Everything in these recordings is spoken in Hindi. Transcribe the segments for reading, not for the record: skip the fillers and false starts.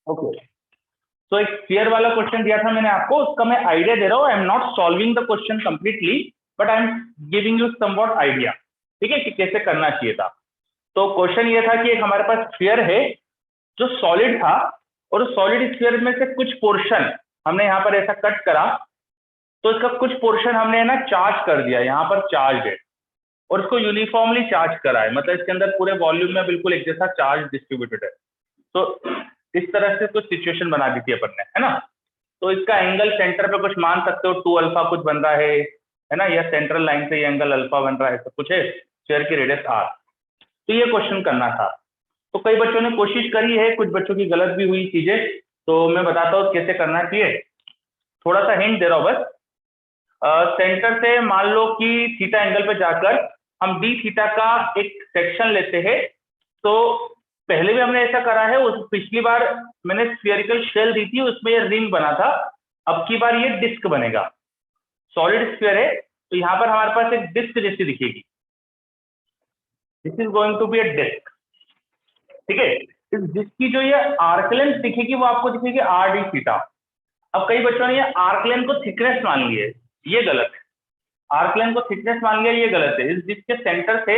ओके, तो एक स्फीयर वाला क्वेश्चन दिया था मैंने आपको, उसका मैं आइडिया दे रहा हूँ। I am not solving the question completely, but I am giving you somewhat idea, ठीक है, कि कैसे करना चाहिए था। तो क्वेश्चन ये था कि एक हमारे पास स्फीयर है जो सॉलिड था, और सॉलिड स्फीयर में से कुछ पोर्शन हमने यहाँ पर ऐसा कट करा, तो इसका कुछ पोर्शन हमने ना चार्ज कर दिया, यहाँ पर चार्ज है, और इसको यूनिफॉर्मली चार्ज करा है, मतलब इसके अंदर पूरे वॉल्यूम में बिल्कुल एक जैसा चार्ज डिस्ट्रीब्यूटेड है। तो इस तरह से कुछ सिचुएशन बना दी थी अपन ने, है ना। तो इसका एंगल सेंटर पे कुछ मान सकते हो 2 अल्फा कुछ बन रहा है ना, या सेंट्रल लाइन से ये एंगल अल्फा बन रहा है, सब कुछ है, स्फीयर की रेडियस आर। तो ये क्वेश्चन करना था। तो कई बच्चों ने कोशिश करी है, कुछ बच्चों की गलत भी हुई चीजें, तो मैं बताता हूँ कैसे करना चाहिए। थोड़ा सा हिंट दे रहा हूँ बस। सेंटर से मान लो कि थीटा एंगल पे जाकर हम डी थीटा का एक सेक्शन लेते हैं। तो पहले भी हमने ऐसा करा है, उस पिछली बार मैंने स्फीयरिकल शेल दी थी, उसमें ये रिंग बना था। अब की बार ये डिस्क बनेगा, सॉलिड स्फीयर है, तो यहाँ पर हमारे पास एक डिस्क जैसी दिखेगी। This is going to be a disc, ठीक है। इस डिस्क की जो ये आर्क लेंथ दिखेगी वो आपको दिखेगी आर डी थीटा। अब कई बच्चों ने ये आर्क लेंथ को थिकनेस मान ली है, ये गलत है। आर्क लेंथ को थिकनेस मान लिया, ये गलत है। इस डिस्क के सेंटर से,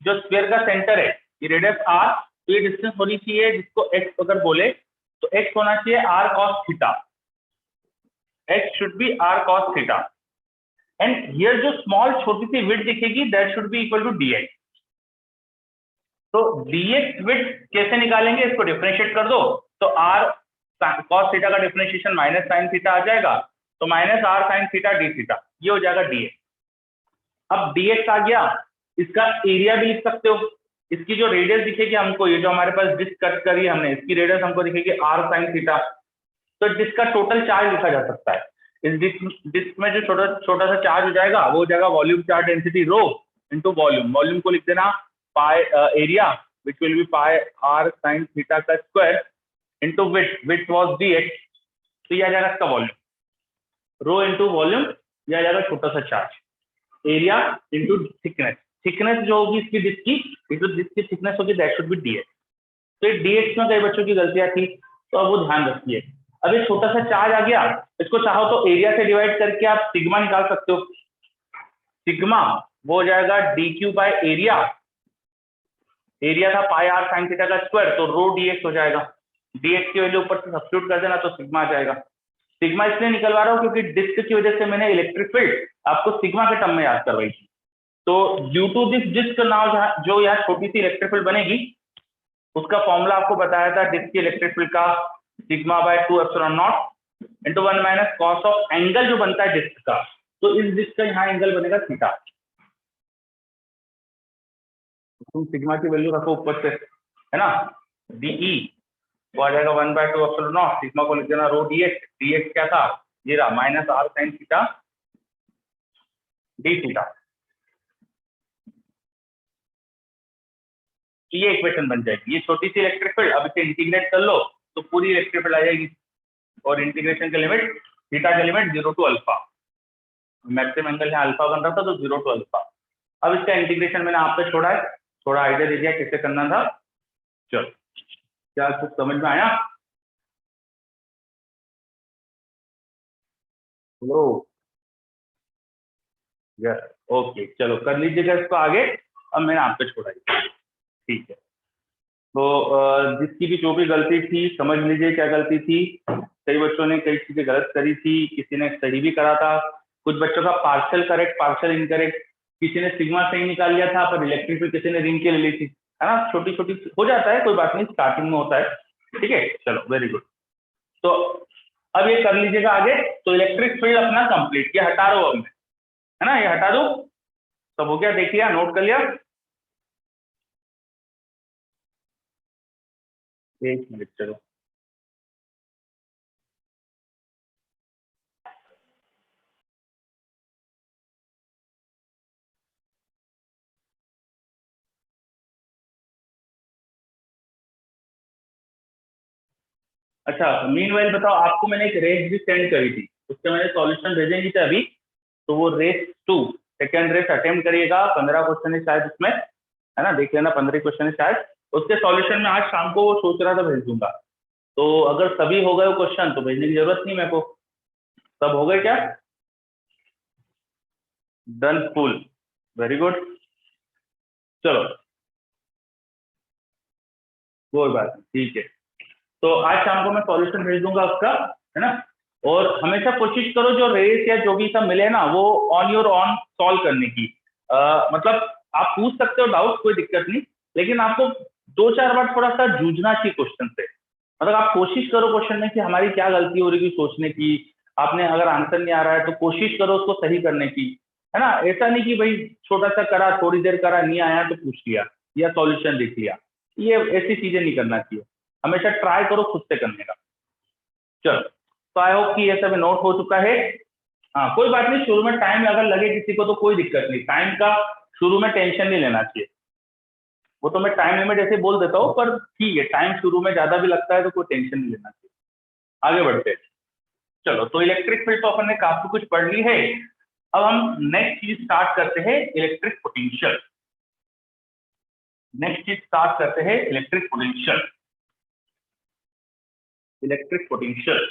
जो स्फीयर का सेंटर है, ये रेडियस आर, तो ये डिस्टेंस होनी चाहिए, जिसको एक्स अगर बोले तो एक्स होना चाहिए R cos theta. X should be R cos theta, and here जो स्मॉल छोटी सी विड्थ दिखेगी that should be equal to D X. तो डी एक्स विड्थ कैसे निकालेंगे, इसको डिफरेंशिएट कर दो, तो आर कॉस थीटा का डिफरेंशिएशन माइनस साइन थीटा आ जाएगा, तो minus R sine theta D theta, ये हो जाएगा डी एक्स। अब dx आ गया, इसका एरिया भी लिख सकते हो। इसकी जो रेडियस दिखेगी हमको, ये जो हमारे पास डिस्क कट करी है हमने, इसकी रेडियस हमको दिखेगी r sin थीटा। तो डिस्क का टोटल चार्ज लिखा जा सकता है। इस डिस्क में जो छोटा छोटा सा चार्ज हो जाएगा वो हो जाएगा volume charge density rho into volume. Volume को लिख देना pi area which will be pi r sin theta का square into width, width was dx, तो ये आ जाएगा इसका वॉल्यूम। रो इनटू वॉल्यूम, ये आ जाएगा छोटा सा charge. Area into thickness, thickness जो होगी इसकी डिस्क की, जो डिस्क की थिकनेस होगी दैट शुड बी डीएक्स। तो ये डीएक्स में कई बच्चों की गलतियां थी, तो अब वो ध्यान रखिए। अब ये छोटा सा चार्ज आ गया, इसको चाहो तो एरिया से डिवाइड करके आप सिग्मा निकाल सकते हो। सिग्मा वो हो जाएगा D Q by area, area था पाई आर साइन थीटा का स्क्वायर, तो रो डीएक्स हो जाएगा। डीएक्स की वैल्यू ऊपर से सब्स्टिट्यूट कर देना, तो सिग्मा आ जाएगा। सिग्मा इसलिए निकलवा रहा हूँ क्योंकि डिस्क की वजह से मैंने इलेक्ट्रिक फील्ड आपको सिग्मा के टर्म में याद करवाई थी। तो due to this disc now जो यहाँ छोटी सी इलेक्ट्रिक फील्ड बनेगी, उसका फॉर्मूला आपको बताया था डिस्क की इलेक्ट्रिक फील्ड का, sigma bye 2 epsilon not into 1 minus cos of angle जो बनता है डिस्क का। तो इस डिस्क का यहाँ एंगल बनेगा थीटा। तुम सिग्मा की वैल्यू रखो ऊपर से, है ना, डीई वो आ जाएगा 1 बाय 2 एप्सिलॉन नॉट, सिग्मा को लिख देना रो डीएक्स। डीएक्स क्या था, ये रहा minus R sine theta D theta. ये इक्वेशन बन जाएगी। ये छोटी सी इलेक्ट्रिक फील्ड, अब इसे इंटीग्रेट कर लो तो पूरी इलेक्ट्रिक फील्ड आ जाएगी, और इंटीग्रेशन के लिमिट थीटा के limit 0 to alpha, maximum angle यहाँ अल्फा बन रहा था तो 0 टू अल्फा। अब इसका इंटीग्रेशन मैंने आप पे छोड़ा है, थोड़ा आइडिया दे दिया कैसे करना था। चलो, क्या कुछ समझ में आया? हेलो, यस, ओके, चलो कर लीजिएगा इसको आगे। अब मैंने आप पे छोड़ा है, ठीक है। तो जिसकी भी जो भी गलती थी समझ लीजिए क्या गलती थी। कई बच्चों ने कई चीजें गलत करी थी, किसी ने सही भी करा था, कुछ बच्चों का पार्शियल करेक्ट पार्शियल इनकरेक्ट, किसी ने सिग्मा सही निकाल लिया था पर इलेक्ट्रिक फील्ड किसी ने रिंग के ले ली थी, है ना। छोटी छोटी हो जाता है, कोई बात नहीं, स्टार्टिंग में होता है, ठीक है। चलो, वेरी गुड। तो अब ये कर लीजिएगा आगे। तो इलेक्ट्रिक फील्ड अपना कंप्लीट, ये हटा दो अब मैं, है ना, ये हटा दो। सब हो गया, देख लिया, नोट कर लिया। एक मिनट, चलो। अच्छा, मीनवाइल बताओ, आपको मैंने एक रेस भी सेंड करी थी, उसके मैंने सॉल्यूशन भेजेंगी थे अभी। तो वो रेस 2 सेकेंड रेस अटेम्प्ट करिएगा, 15 क्वेश्चन है शायद उसमें, है ना, देख लेना, 15 क्वेश्चन है शायद। उसके सॉल्यूशन में आज शाम को वो सोच रहा था भेज दूंगा। तो अगर सभी हो गए क्वेश्चन तो भेजने की जरूरत नहीं मेरे को। सब हो गए क्या? Done, full, very good. चलो कोई बात नहीं, ठीक है। तो आज शाम को मैं सॉल्यूशन भेज दूंगा उसका, है ना। और हमेशा कोशिश करो जो रेस या जो भी सब मिले ना वो ऑन योर ऑन सॉल्व करने की। मतलब आप पूछ सकते हो डाउट, कोई दिक्कत नहीं, लेकिन आपको 2-4 बार थोड़ा सा जूझना चाहिए क्वेश्चन से। मतलब आप कोशिश करो क्वेश्चन में कि हमारी क्या गलती हो रही है सोचने की। आपने अगर आंसर नहीं आ रहा है तो कोशिश करो उसको सही करने की, है ना। ऐसा नहीं कि भाई छोटा सा करा, थोड़ी देर करा, नहीं आया तो पूछ लिया या सॉल्यूशन लिख लिया। ये ऐसी चीजें नहीं करना चाहिए। हमेशा ट्राई करो खुद से करने का। चलो, तो आई होप कि ये सब नोट हो चुका है। हाँ कोई बात नहीं, शुरू में टाइम अगर लगे किसी को तो कोई दिक्कत नहीं, टाइम का शुरू में टेंशन नहीं लेना चाहिए। वो तो मैं टाइम लिमिट ऐसे बोल देता हूँ, पर ठीक है, टाइम शुरू में ज्यादा भी लगता है तो कोई टेंशन नहीं लेना चाहिए। आगे बढ़ते हैं। चलो, तो इलेक्ट्रिक फील्ड तो अपन ने काफी कुछ पढ़ ली है। अब हम नेक्स्ट चीज स्टार्ट करते हैं, इलेक्ट्रिक पोटेंशियल। नेक्स्ट चीज स्टार्ट करते हैं electric potential. Electric potential,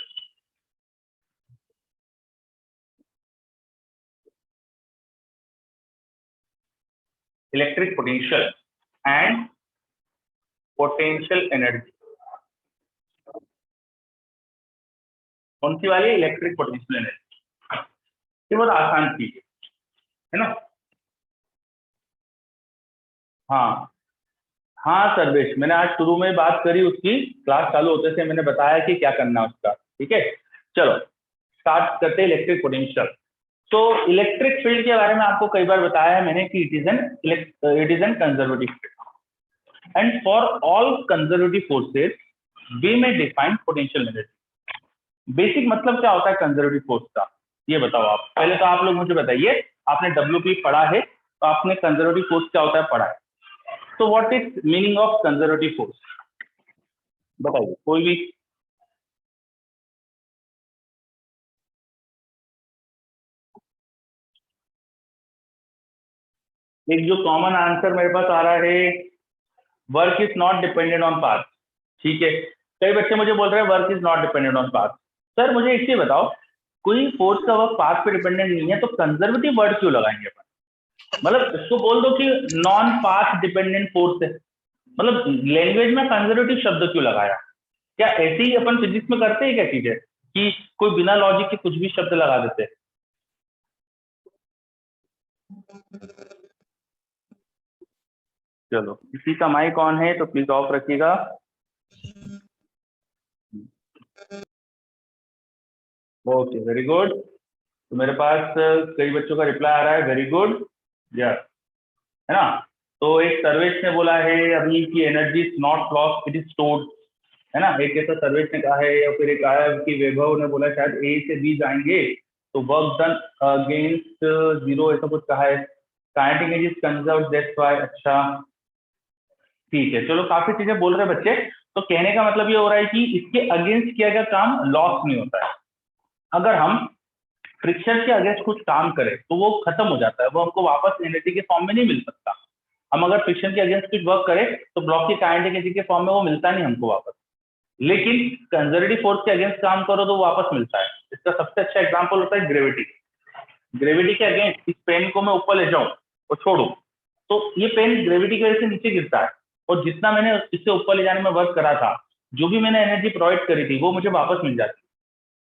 electric potential and potential energy. कौन सी वाली? Electric potential energy. ये बहुत आसान चीज है ना। हाँ हाँ सर्वेश, मैंने आज शुरू में बात करी उसकी, क्लास चालू होते से मैंने बताया कि क्या करना है उसका। ठीक है, चलो स्टार्ट करते हैं इलेक्ट्रिक पोटेंशियल। तो इलेक्ट्रिक फील्ड के बारे में आपको कई बार बताया है मैंने कि it is an conservative field and for all conservative forces we में डिफाइन पोटेंशियल एनर्जी। बेसिक मतलब क्या होता है कंजर्वेटिव फोर्स का, ये बताओ आप। पहले तो आप लोग मुझे बताइए, आपने डब्ल्यूपी पढ़ा है तो आपने कंजर्वेटिव फोर्स क्या होता है पढ़ा है। तो what is meaning of conservative force, बताइए कोई भी। एक जो कॉमन आंसर मेरे पास आ रहा है, work is not dependent on path. ठीक है, कई बच्चे मुझे बोल रहे हैं work is not dependent on path. Sir मुझे एक चीज बताओ, कोई फोर्स का वर्क पाथ पे डिपेंडेंट नहीं है तो कंजर्वेटिव वर्ड क्यों लगाएंगे अपन? मतलब इसको बोल दो कि नॉन पाथ डिपेंडेंट फोर्स है। मतलब लैंग्वेज में कंजर्वेटिव शब्द क्यों लगाया? क्या ऐसे ही अपन फिजिक्स में करते हैं क्या चीजें कि कोई बिना लॉजिक के कुछ भी शब्द लगा देते हैं? चलो, किसी का माइक ऑन है तो प्लीज ऑफ रखिएगा। Okay very good. तो मेरे पास कई बच्चों का रिप्लाई आ रहा है, वेरी गुड, यस, है ना। तो एक सर्वेश ने बोला है अभी कि energy is not lost it is stored, है ना। एक ऐसा सर्वेश ने कहा है, या फिर एक आया कि वैभव ने बोला शायद ए से बी जाएंगे तो वर्क डन अगेंस्ट जीरो, ऐसा कुछ कहा है। Kinetic energy is conserved that's why. अच्छा ठीक है, चलो काफी चीजें बोल रहे हैं बच्चे। तो कहने का मतलब ये हो रहा है कि इसके अगेंस्ट किया गया काम लॉस नहीं होता है। अगर हम फ्रिक्शन के अगेंस्ट कुछ काम करें तो वो खत्म हो जाता है, वो हमको वापस एनर्जी के फॉर्म में नहीं मिल सकता। हम अगर फ्रिक्शन के अगेंस्ट कुछ वर्क करें तो ब्लॉक की काइनेटिक एनर्जी के फॉर्म में वो मिलता नहीं हमको वापस। लेकिन कंजर्वेटिव फोर्स के अगेंस्ट काम करो तो वो वापस मिलता है। इसका सबसे अच्छा एग्जांपल होता है ग्रेविटी। ग्रेविटी के अगेंस्ट इस पेन को मैं ऊपर ले जाऊं और छोड़ू तो ये पेन ग्रेविटी की वजह से नीचे गिरता है, और जितना मैंने इससे ऊपर ले जाने में वर्क करा था, जो भी मैंने एनर्जी प्रोवाइड करी थी वो मुझे वापस मिल जाती है।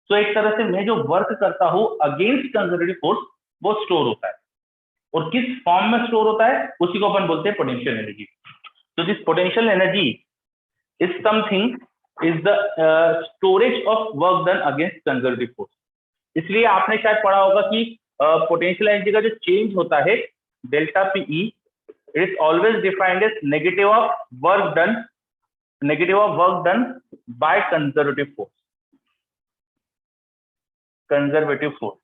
तो एक तरह से मैं जो वर्क करता हूँ अगेंस्ट कंजर्वेटिव फोर्स वो स्टोर होता है, और किस फॉर्म में स्टोर होता है उसी को अपन बोलते हैं पोटेंशियल एनर्जी। तो this potential energy is something, is the storage of work done against conservative force. इसलिए आपने शायद पढ़ा होगा कि पोटेंशियल एनर्जी का जो चेंज होता है delta PE, it is always defined as negative of work done by conservative force. Conservative force,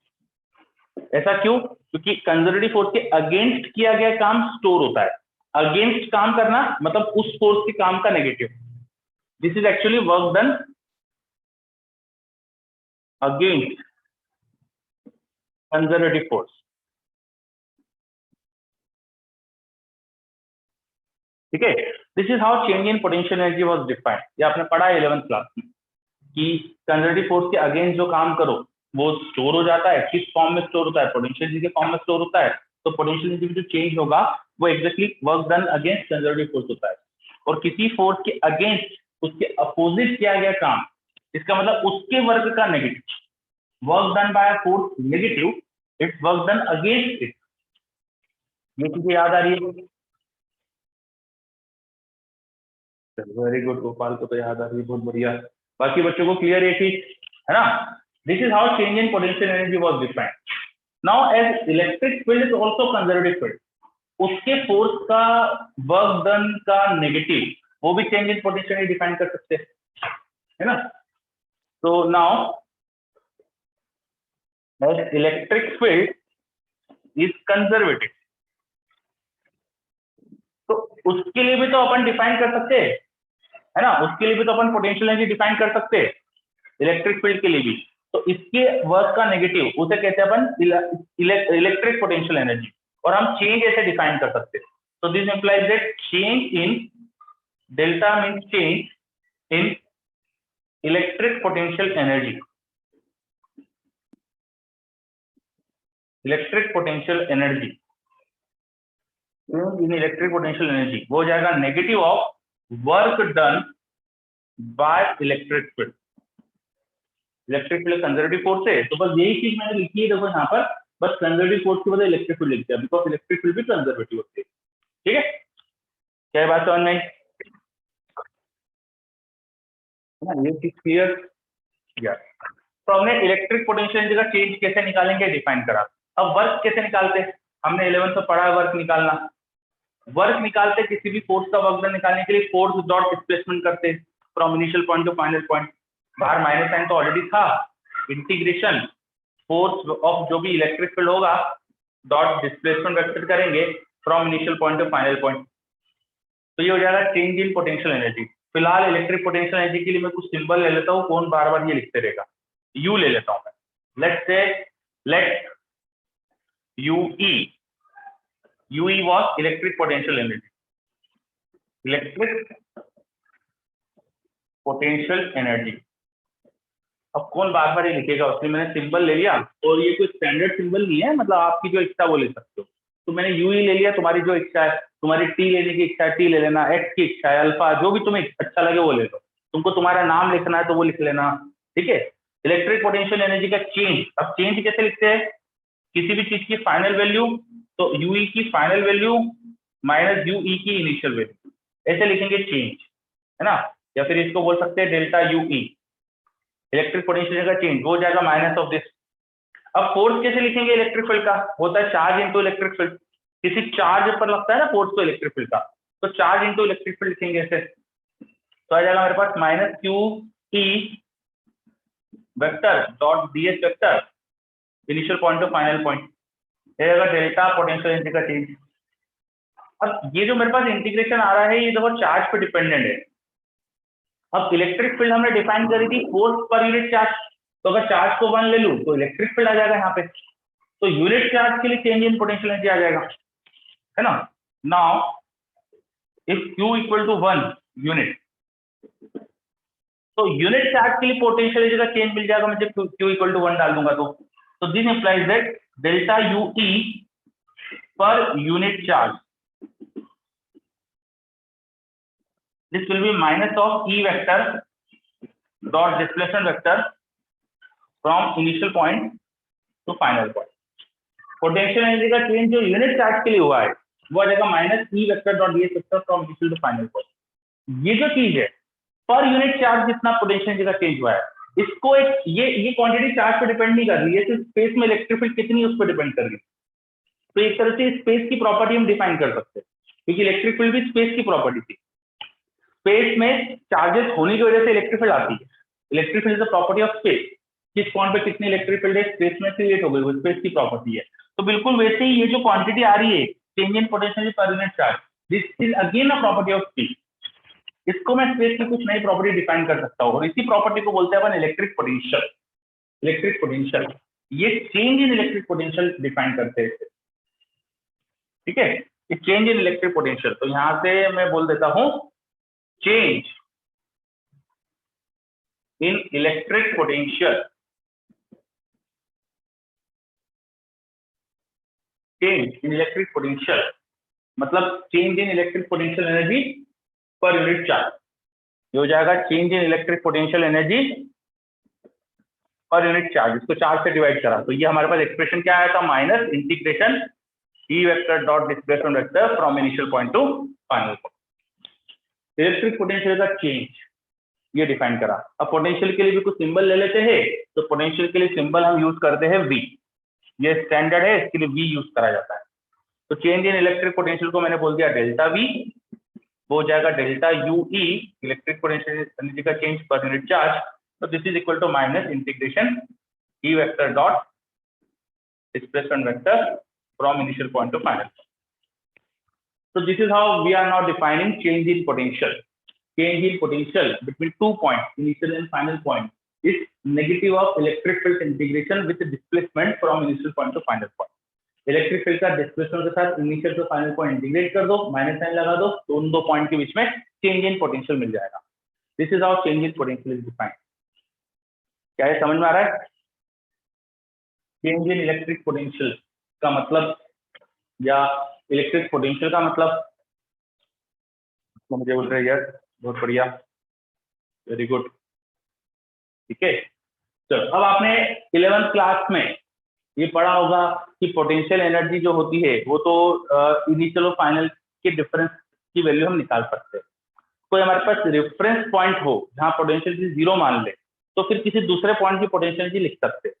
ऐसा क्यों? क्योंकि कंजर्वेटिव फोर्स के अगेंस्ट किया गया काम स्टोर होता है। अगेंस्ट काम करना मतलब उस फोर्स के काम का negative. This is actually work done against conservative force. ठीक है, this is how change in potential energy was defined. ये आपने पढ़ा है 11th क्लास में। कि कंजर्वेटिव फोर्स के अगेंस्ट जो काम करो वो स्टोर हो जाता है, किस फॉर्म में स्टोर होता है, पोटेंशियल एनर्जी के फॉर्म में स्टोर होता है। तो पोटेंशियल एनर्जी जो चेंज होगा वो exactly work done against conservative force होता है। और किसी फोर्स के अगेंस्ट उसके अपोजिट किया गया काम, इसका मतलब उसके वर्क का negative. Work done by force negative, it's work done against it. ये चीजें याद आ रही है? वेरी गुड, गोपाल को तो याद आ रही है, बहुत बढ़िया। बाकी बच्चों को क्लियर है कि, है ना? This is how change in potential energy was defined. Now as electric field is also conservative field, उसके फोर्स का वर्क डन का नेगेटिव वो भी चेंज इन पोटेंशियल डिफाइन कर सकते हैं, है ना? तो now as electric field is conservative, तो उसके लिए भी तो अपन डिफाइन कर सकते हैं, है ना? उसके लिए भी तो अपन पोटेंशियल एनर्जी डिफाइन कर सकते हैं, इलेक्ट्रिक फील्ड के लिए भी। तो इसके वर्क का नेगेटिव उसे कहते हैं अपन इलेक्ट्रिक पोटेंशियल एनर्जी, और हम चेंज ऐसे डिफाइन कर सकते हैं। तो this implies that change in delta means change in electric potential energy. Electric potential energy in electric potential energy वो हो जाएगा negative of work done by electric field. Electric field conservative force है, तो बस यही चीज मैंने लिखी है, देखो यहाँ पर बस कंजर्वेटिव फोर्स की वजह इलेक्ट्रिक फील्ड लिख दिया, बिकॉज इलेक्ट्रिक फील्ड भी कंजर्वेटिव होती है। ठीक है, क्या बात समझ में? ये चीज क्लियर? तो हमने इलेक्ट्रिक पोटेंशियल एनर्जी का चेंज कैसे निकालेंगे डिफाइन करा। अब वर्क कैसे निकालते हैं? हमने 11th में पढ़ा वर्क निकालना। वर्क निकालते किसी भी फोर्स का वर्क डन निकालने के लिए फोर्स डॉट डिस्प्लेसमेंट करते from initial point to final point. बाहर माइनस साइन तो ऑलरेडी था, इंटीग्रेशन फोर्स ऑफ जो भी इलेक्ट्रिक फील्ड होगा डॉट डिस्प्लेसमेंट वेक्टर करेंगे from initial point to final point. तो ये हो जाएगा चेंज इन पोटेंशियल एनर्जी। फिलहाल इलेक्ट्रिक पोटेंशियल एनर्जी के लिए मैं कुछ सिंबल ले लेता हूँ, कौन बार बार ये लिखते रहेगा। यू ले लेता हूँ मैं, let's say let UE, UE was electric potential energy, electric potential energy. अब कौन बार बार ये लिखेगा, उसमें मैंने सिंबल ले लिया, और ये कोई स्टैंडर्ड सिंबल नहीं है, मतलब आपकी जो इच्छा वो ले सकते हो। तो मैंने यू ही ले लिया, तुम्हारी जो इच्छा है, तुम्हारी टी लेने की इच्छा है टी ले लेना, एक्स की इच्छा है अल्फा, जो भी तुम्हें अच्छा लगे वो ले लो। तुमको तुम्हारा नाम लिखना है तो वो लिख लेना, ठीक है। इलेक्ट्रिक पोटेंशियल एनर्जी का चेंज, अब चेंज कैसे लिखते हैं? किसी भी चीज की फाइनल वैल्यू, तो यूई की फाइनल वैल्यू माइनस यूई की इनिशियल वैल्यू, ऐसे लिखेंगे चेंज, है ना? या फिर इसको बोल सकते हैं डेल्टा यूई, इलेक्ट्रिक पोटेंशियल का चेंज हो जाएगा माइनस ऑफ दिस। अब फोर्स कैसे लिखेंगे इलेक्ट्रिक फील्ड का? होता है चार्ज इंटू इलेक्ट्रिक फील्ड। किसी चार्ज पर लगता है ना फोर्स तो इलेक्ट्रिक फील्ड का, तो चार्ज इंटू इलेक्ट्रिक फील्ड लिखेंगे ऐसे। तो आ जाएगा मेरे पास minus q E vector dot D S vector initial point to final point, delta potential energy का चेंज। अब ये जो मेरे पास इंटीग्रेशन आ रहा है ये देखो चार्ज पे डिपेंडेंट है। अब इलेक्ट्रिक फील्ड हमने डिफाइन करी थी फोर्स पर यूनिट चार्ज, तो अगर चार्ज को 1 ले लूं तो इलेक्ट्रिक फील्ड आ जाएगा यहाँ पे, तो यूनिट चार्ज के लिए चेंज इन पोटेंशियल एनर्जी आ जाएगा, है ना? Now if Q equal to 1 unit, तो यूनिट चार्ज के लिए पोटेंशियल एनर्जी का चेंज मिल जाएगा मुझे, Q इक्वल टू 1 डाल दूंगा तो this implies that delta UE per unit charge, this will be minus of E vector dot displacement vector from initial point to final point। Potential energy का चेंज जो यूनिट चार्ज के लिए हुआ है वो आ जाएगा minus E vector dot D S vector from initial to final point. ये जो चीज है पर यूनिट चार्ज जितना पोटेंशियल एनर्जी का चेंज हुआ है, इसको एक ये क्वांटिटी चार्ज पे डिपेंड नहीं कर रही है, सिर्फ स्पेस में इलेक्ट्रिक फील्ड कितनी उस पर डिपेंड कर रही है। तो एक तरह से स्पेस की प्रॉपर्टी हम डिफाइन कर सकते हैं, क्योंकि इलेक्ट्रिक फील्ड भी स्पेस की प्रॉपर्टी थी। स्पेस में चार्जेस होने की वजह से इलेक्ट्रिक फील्ड आती है। Electric field is the property of space, किस पॉइंट पे कितनी इलेक्ट्रिक फील्ड है स्पेस में क्रिएट हो गई, वो स्पेस की प्रॉपर्टी है। तो बिल्कुल वैसे ही ये जो क्वांटिटी आ रही है चेंज इन पोटेंशियल पर unit charge, this is again a property of space. इसको मैं स्पेस में कुछ नई प्रॉपर्टी डिफाइन कर सकता हूँ, और इसी प्रॉपर्टी को बोलते हैं अपन इलेक्ट्रिक पोटेंशियल। इलेक्ट्रिक पोटेंशियल, ये change in electric potential define करते हैं, ठीक है। ये चेंज इन इलेक्ट्रिक पोटेंशियल, तो यहां से मैं बोल देता हूं change in electric potential, change in electric potential मतलब change in electric potential energy per unit charge. ये हो जाएगा change in electric potential energy per unit charge, इसको चार्ज से डिवाइड करा तो ये हमारे पास एक्सप्रेशन क्या आया था, minus integration E vector dot displacement vector from initial point to final point. Electric potential का चेंज ये डिफाइन करा। अब पोटेंशियल के लिए भी कुछ सिंबल ले लेते हैं, तो पोटेंशियल के लिए सिंबल हम यूज करते हैं वी, ये स्टैंडर्ड है, इसके लिए वी यूज करा जाता है। तो चेंज इन इलेक्ट्रिक पोटेंशियल को मैंने बोल दिया डेल्टा वी, वो हो जाएगा delta U E, electric potential energy का चेंज पर यूनिट चार्ज। तो this is equal to minus integration E vector dot displacement vector from initial point to final point. So this is how we are now defining change in potential. Change in potential between 2 points, initial and final point, is negative of electric field integration with displacement from initial point to final point. Electric field का डिस्प्लेसमेंट के साथ initial to final point integrate कर दो, माइनस साइन लगा दो, तो उन दो पॉइंट के बीच में चेंज इन पोटेंशियल मिल जाएगा। This is how change in potential is defined. क्या ये समझ में आ रहा है? चेंज इन इलेक्ट्रिक पोटेंशियल का मतलब या इलेक्ट्रिक पोटेंशियल का मतलब, तो मुझे बोल रहे यार बहुत बढ़िया, वेरी गुड, ठीक है। चलो अब आपने 11th क्लास में ये पढ़ा होगा कि पोटेंशियल एनर्जी जो होती है वो तो इनिशियल और फाइनल के डिफरेंस की वैल्यू हम निकाल सकते हैं। कोई हमारे पास रेफरेंस पॉइंट हो जहां पोटेंशियल एनर्जी 0 मान ले, तो फिर किसी दूसरे पॉइंट की पोटेंशियल एनर्जी लिख सकते हैं।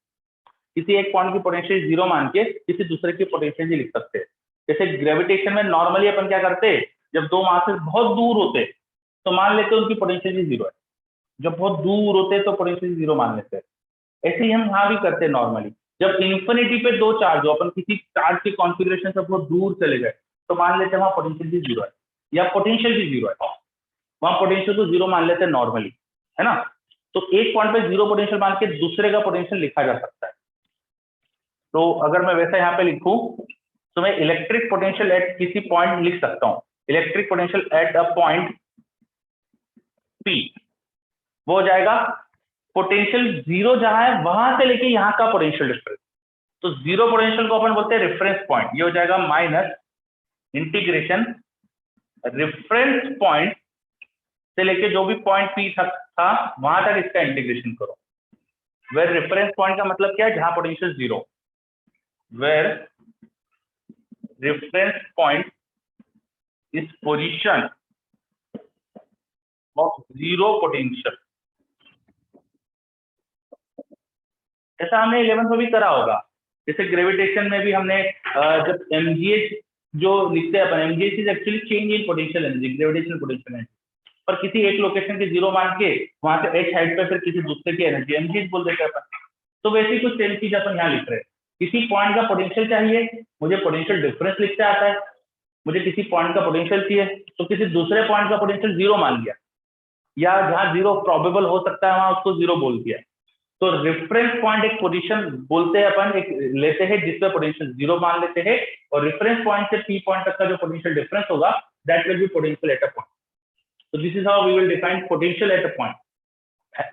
किसी एक पॉइंट की पोटेंशियल 0 मान के किसी दूसरे की पोटेंशियल एनर्जी लिख सकते हैं। जैसे ग्रेविटेशन में नॉर्मली अपन क्या करते हैं, जब दो मासेस बहुत दूर होते तो मान लेते हैं उनकी पोटेंशियल एनर्जी 0 है, जब बहुत दूर होते तो पोटेंशियल 0 मान लेते हैं। ऐसे ही हम यहाँ भी करते हैं नॉर्मली, जब इन्फिनिटी पे दो चार्ज हो, अपन किसी चार्ज के कॉन्फ़िगरेशन से बहुत दूर चले गए तो मान लेते हैं वहां पोटेंशियल भी 0 है या पोटेंशियल भी 0 है, वहां पोटेंशियल को 0 मान लेते हैं नॉर्मली, है ना। तो एक पॉइंट पे 0 पोटेंशियल मान के दूसरे का पोटेंशियल लिखा जा सकता है। तो अगर मैं वैसा यहाँ पे लिखूं तो मैं इलेक्ट्रिक पोटेंशियल एट किसी पॉइंट लिख सकता हूँ, electric potential at a point P, वो हो जाएगा पोटेंशियल 0 जहां है वहां से लेके यहाँ का पोटेंशियल डिफरेंस। तो 0 पोटेंशियल को अपन बोलते हैं रेफरेंस पॉइंट, ये हो जाएगा माइनस इंटीग्रेशन रेफरेंस पॉइंट से लेके जो भी पॉइंट P तक था वहां तक इसका इंटीग्रेशन करो। वेर रेफरेंस पॉइंट का मतलब क्या है, जहां potential 0, where reference point is position of 0 potential। ऐसा हमने 11th में भी करा होगा। जैसे ग्रेविटेशन में भी हमने जब mgh जो लिखते हैं अपन, mgh is actually change in potential energy, gravitational potential energy, पर किसी एक लोकेशन के 0 मान के वहां से h हाइट पे फिर किसी दूसरे की एनर्जी mgh बोल देते हैं अपन। तो वैसे कुछ सेम चीज अपन यहाँ लिख रहे हैं। किसी पॉइंट का पोटेंशियल चाहिए, मुझे पोटेंशियल डिफरेंस लिखते आता है, मुझे किसी पॉइंट का पोटेंशियल चाहिए तो किसी दूसरे पॉइंट का पोटेंशियल 0 मान लिया, या जहां 0 प्रोबेबल हो सकता है वहां उसको 0 बोल दिया। तो रेफरेंस पॉइंट एक पोजीशन बोलते हैं अपन, एक लेते हैं जिसमें पोटेंशियल 0 मान लेते हैं, और रेफरेंस पॉइंट से P पॉइंट तक का जो पोटेंशियल डिफरेंस होगा that will B potential at a point. So this is how we will define potential at a point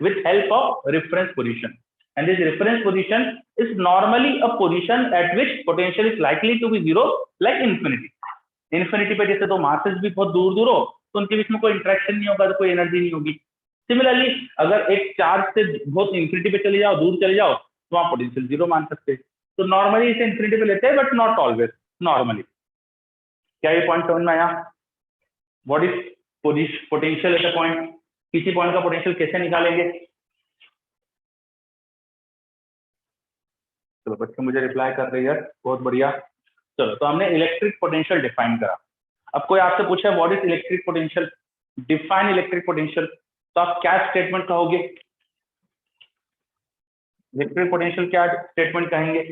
with help of reference position. And this reference position is normally a position at which potential is likely to be 0, like infinity. Infinity पे जैसे तो masses भी बहुत दूर दूर हो तो उनके बीच में कोई इंटरेक्शन नहीं होगा, तो कोई एनर्जी नहीं होगी। सिमिलरली अगर एक चार्ज से बहुत इंफिनिटी पे चले जाओ, दूर चले जाओ, तो वहां पोटेंशियल 0 मान सकते हैं। तो नॉर्मली इसे इंफिनिटी पे लेते हैं, बट नॉट ऑलवेज, नॉर्मली। क्या ये पॉइंट समझ में आया? What is potential at a point, किसी पॉइंट का पोटेंशियल कैसे निकालेंगे? चलो बच्चे मुझे रिप्लाई कर रही है, बहुत बढ़िया। चलो तो हमने इलेक्ट्रिक पोटेंशियल डिफाइन करा। अब कोई आपसे पूछे what is electric potential, define electric potential, तो आप क्या स्टेटमेंट कहोगे? इलेक्ट्रिक पोटेंशियल क्या स्टेटमेंट कहेंगे?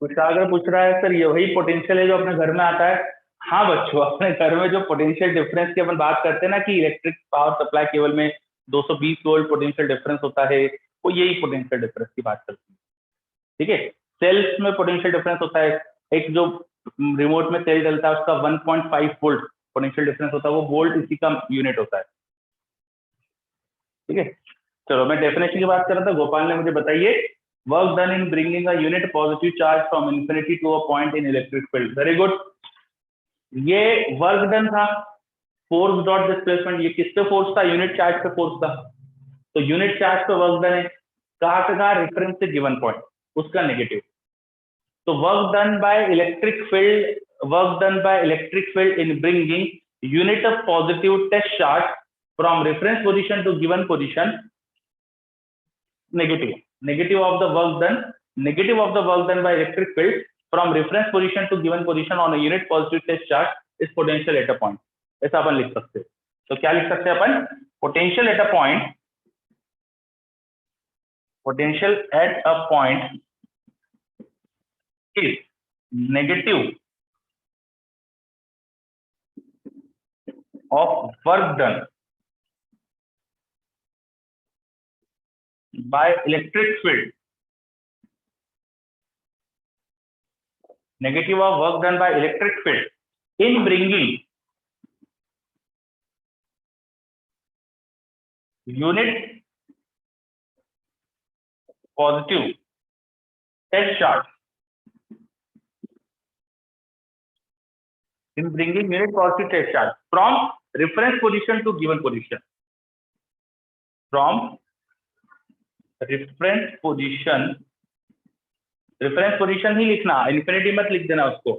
कुछ अगर पूछ रहा है सर ये वही पोटेंशियल है जो अपने घर में आता है, हाँ बच्चों, अपने घर में जो पोटेंशियल डिफरेंस की अपन बात करते हैं ना कि इलेक्ट्रिक पावर सप्लाई केबल में 220 वोल्ट पोटेंशियल डिफरेंस होता है, वो यही पोटेंशियल डिफरेंस की बात करती है, ठीक है। सेल्स में पोटेंशियल डिफरेंस होता है, एक जो रिमोट में सेल डलता है उसका 1.5 वोल्ट पोटेंशियल डिफरेंस होता है वो वोल्ट इसी का यूनिट होता है। ठीक है, चलो मैं डेफिनेशन की बात कर रहा था, गोपाल ने मुझे बताइए work done in bringing a unit positive charge from infinity to a point in electric field. Very good, ये वर्क डन था, फोर्स डॉट डिस्प्लेसमेंट, ये किस पे फोर्स था? यूनिट चार्ज पे फोर्स था, तो यूनिट चार्ज पे वर्क डन है, कहाँ से कहाँ? रेफरेंस से गिवन पॉइंट, उसका नेगेटिव। तो work done by electric field, work done by electric field in bringing unit of positive test charge from reference position to given position, negative of the work done by electric field from reference position to given position on a unit positive test charge is potential at a point। ऐसा अपन लिख सकते हैं। तो क्या लिख सकते हैं अपन? potential at a point is negative of work done by electric field, negative of work done by electric field in bringing unit positive test charge, in bringing unit positive test charge from reference position to given position, from reference position ही लिखना, इन्फिनिटी मत लिख देना उसको,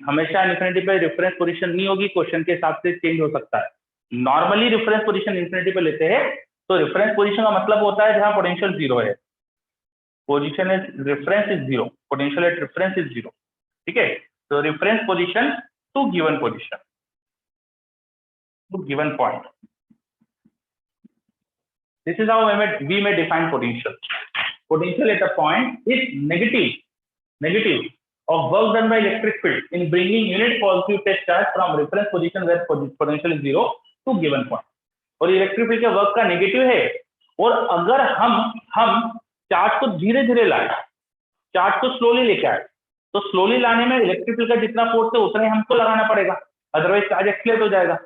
हमेशा इन्फिनिटी पे रेफरेंस पोजीशन नहीं होगी, क्वेश्चन के हिसाब से चेंज हो सकता है। नॉर्मली रेफरेंस पोजीशन इन्फिनिटी पे लेते हैं, तो रेफरेंस पोजीशन का मतलब होता है जहां पोटेंशियल जीरो है, position is reference is zero, potential at reference is zero. ठीक है, तो reference position to given position to given point, this is how we may define potential at a point is negative of work done by electric field in bringing unit positive test charge from reference position where potential is zero to given point। और इलेक्ट्रिक फील्ड के वर्क का नेगेटिव है, और अगर हम चार्ज को धीरे धीरे लाए, चार्ज को स्लोली लेके आए, तो स्लोली लाने में इलेक्ट्रिक फील्ड का जितना फोर्स है उतना ही हमको लगाना पड़ेगा, अदरवाइज चार्ज एक्सीलरेट हो जाएगा।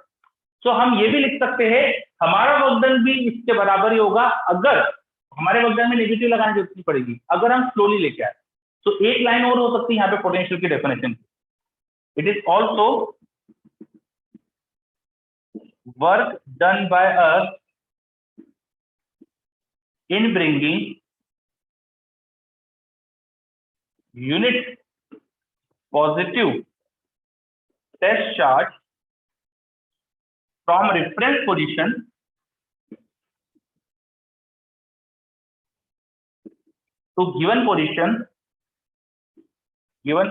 तो हम ये भी लिख सकते हैं हमारा वर्क डन भी इसके बराबर ही होगा, अगर हमारे वर्क डन में नेगेटिव लगाने की जरूरत पड़ेगी अगर हम स्लोली लेके आए। तो एक लाइन और हो सकती है यहाँ पे पोटेंशियल की definition, it is also work done by us in bringing unit positive test charge from reference position to given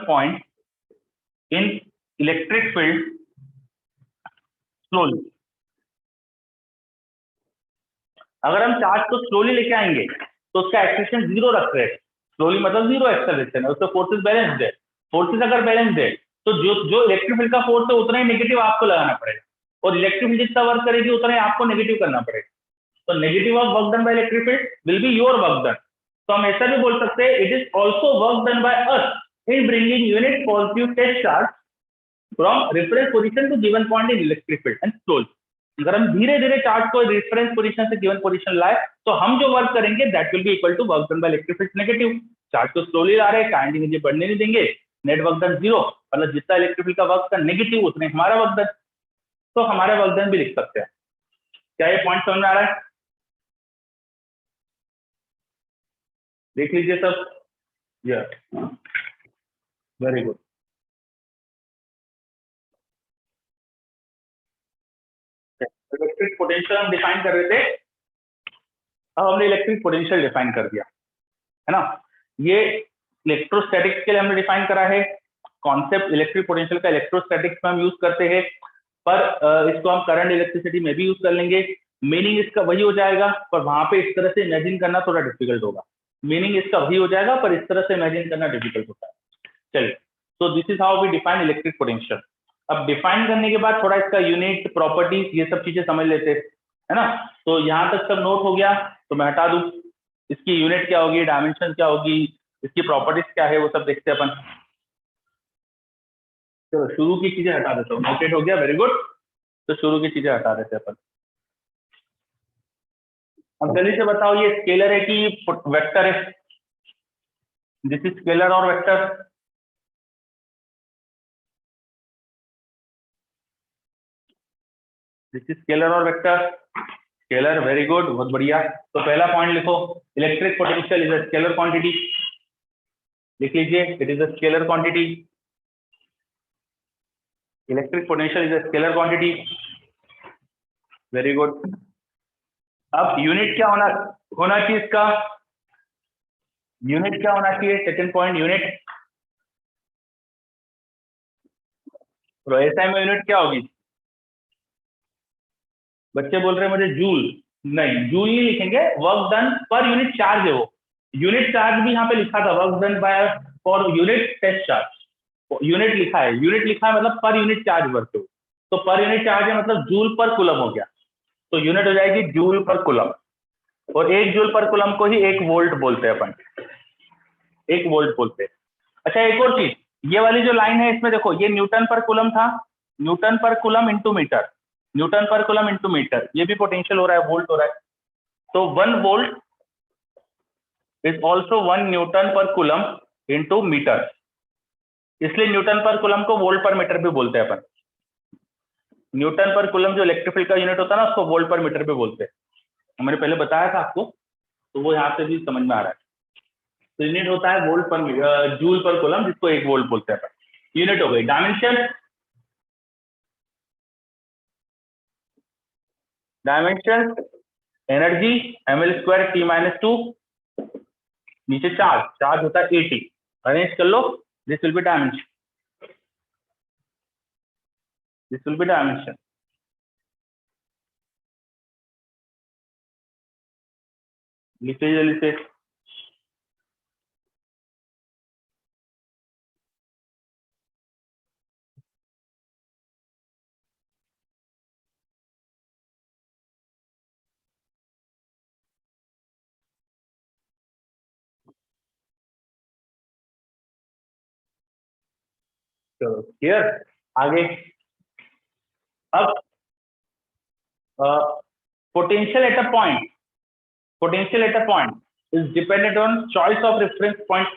point in electric field slowly। अगर हम चार्ज को स्लोली लेके आएंगे तो उसका एक्सेलरेशन जीरो रख रहे हैं, स्लोली मतलब जीरो एक्सेलरेशन है, उसका फोर्सेस बैलेंस्ड है, फोर्सेस अगर बैलेंस्ड है तो जो इलेक्ट्रिक फील्ड का फोर्स है उतना ही नेगेटिव आपको लगाना पड़ेगा, और इलेक्ट्रिक फील्ड जितना वर्क करेगी उतना ही आपको नेगेटिव करना पड़ेगा। तो negative of work done by electric field will be your work done. तो हम ऐसा भी बोल सकते हैं it is also work done by us in bringing unit positive test charge from reference position to given point in electric field and slowly. अगर हम धीरे धीरे चार्ज को रेफरेंस पोजीशन से गिवन पोजीशन लाए तो हम जो वर्क करेंगे that will be equal to work done by electric field negative. Charge को स्लोली ला रहे हैं, टाइम मुझे बढ़ने नहीं देंगे, नेट वर्क डन जीरो, मतलब जितना इलेक्ट्रिक फील्ड का वर्क का नेगेटिव उतने हमारा वर्क डन। तो हमारे वर्क डन भी लिख सकते हैं। क्या ये पॉइंट समझ में आ रहा है? देख लीजिए सब, वेरी गुड। इलेक्ट्रिक पोटेंशियल हम डिफाइन कर रहे थे, अब हमने इलेक्ट्रिक पोटेंशियल डिफाइन कर दिया है ना। ये इलेक्ट्रोस्टैटिक्स के लिए हमने डिफाइन करा है, कॉन्सेप्ट इलेक्ट्रिक पोटेंशियल का इलेक्ट्रोस्टैटिक्स में हम यूज करते हैं, पर इसको हम करंट इलेक्ट्रिसिटी में भी यूज कर लेंगे। मीनिंग इसका वही हो जाएगा, पर वहां पे इस तरह से इमेजिन करना थोड़ा डिफिकल्ट होगा। मीनिंग इसका वही हो जाएगा पर इस तरह से इमेजिन करना डिफिकल्ट होता है। चलिए, तो this is how we define electric potential. अब डिफाइन करने के बाद थोड़ा इसका यूनिट, प्रॉपर्टीज, ये सब चीजें समझ लेते हैं, है ना। तो यहाँ तक सब नोट हो गया, तो मैं हटा दूं, इसकी यूनिट क्या होगी, डायमेंशन क्या होगी, इसकी प्रॉपर्टीज क्या है, वो सब देखते हैं अपन। चलो शुरू की चीजें हटा देता हूँ, नोटेड हो गया, वेरी गुड। तो शुरू की चीजें हटा देते अपन। अब जल्दी से बताओ ये स्केलर है कि वेक्टर है? दिस इज स्केलर और वेक्टर। दिस इज स्केलर और वेक्टर। स्केलर, वेरी गुड, बहुत बढ़िया। तो पहला पॉइंट लिखो, electric potential is a scalar quantity. लिख लीजिए, it is a scalar quantity. Electric potential is a scalar quantity, very good. अब यूनिट क्या होना होना चाहिए इसका? यूनिट क्या होना चाहिए? Second point, unit. तो एसआई में यूनिट क्या होगी? बच्चे बोल रहे हैं मुझे जूल। नहीं, जूल नहीं लिखेंगे, work done per unit charge है वो। यूनिट चार्ज भी यहाँ पे लिखा था, work done by for unit test charge. Unit लिखा है, यूनिट लिखा है मतलब पर यूनिट चार्ज वर्क हो। तो पर यूनिट चार्ज है मतलब जूल पर कुलम हो गया। तो यूनिट हो जाएगी जूल पर कुलम। और एक जूल पर कुलम को ही एक वोल्ट बोलते हैं अपन, एक वोल्ट बोलते हैं। अच्छा एक और चीज, ये वाली जो लाइन है इसमें देखो, ये न्यूटन पर कुलम था, Newton per coulomb into metre, Newton per coulomb into metre, ये भी पोटेंशियल हो रहा है, वोल्ट हो रहा है। तो 1 volt is also 1 Newton per coulomb into metre. इसलिए न्यूटन पर कुलम को वोल्ट पर मीटर भी बोलते हैं अपन। न्यूटन पर कुलम जो इलेक्ट्रिक फील्ड का यूनिट होता है ना, उसको वोल्ट पर मीटर भी बोलते हैं। मैंने पहले बताया था आपको, तो वो यहाँ से भी समझ में आ रहा है। तो यूनिट होता है वोल्ट पर जूल पर कुलम, जिसको एक वोल्ट बोलते हैं अपन। यूनिट हो गई। Dimension, dimension energy ml² T-2, नीचे चार्ज, चार्ज होता है 80। अरेंज कर लो, this will be dimension, this will be dimension. लिखिए जल्दी से। चलो क्लियर, आगे। अब potential at a point, potential at a point is dependent on choice of reference point.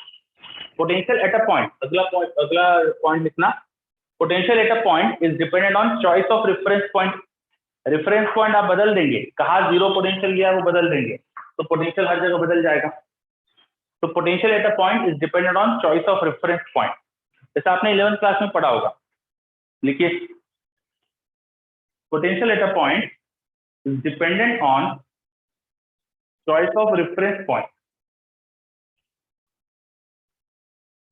Potential at a point, अगला पॉइंट लिखना। Potential at a point is dependent on choice of reference point. Reference point आप बदल देंगे, कहाँ जीरो पोटेंशियल गया वो बदल देंगे, तो पोटेंशियल हर जगह बदल जाएगा। तो potential at a point is dependent on choice of reference point, जैसा आपने 11th क्लास में पढ़ा होगा। लिखिए, potential at a point is dependent on choice of reference point,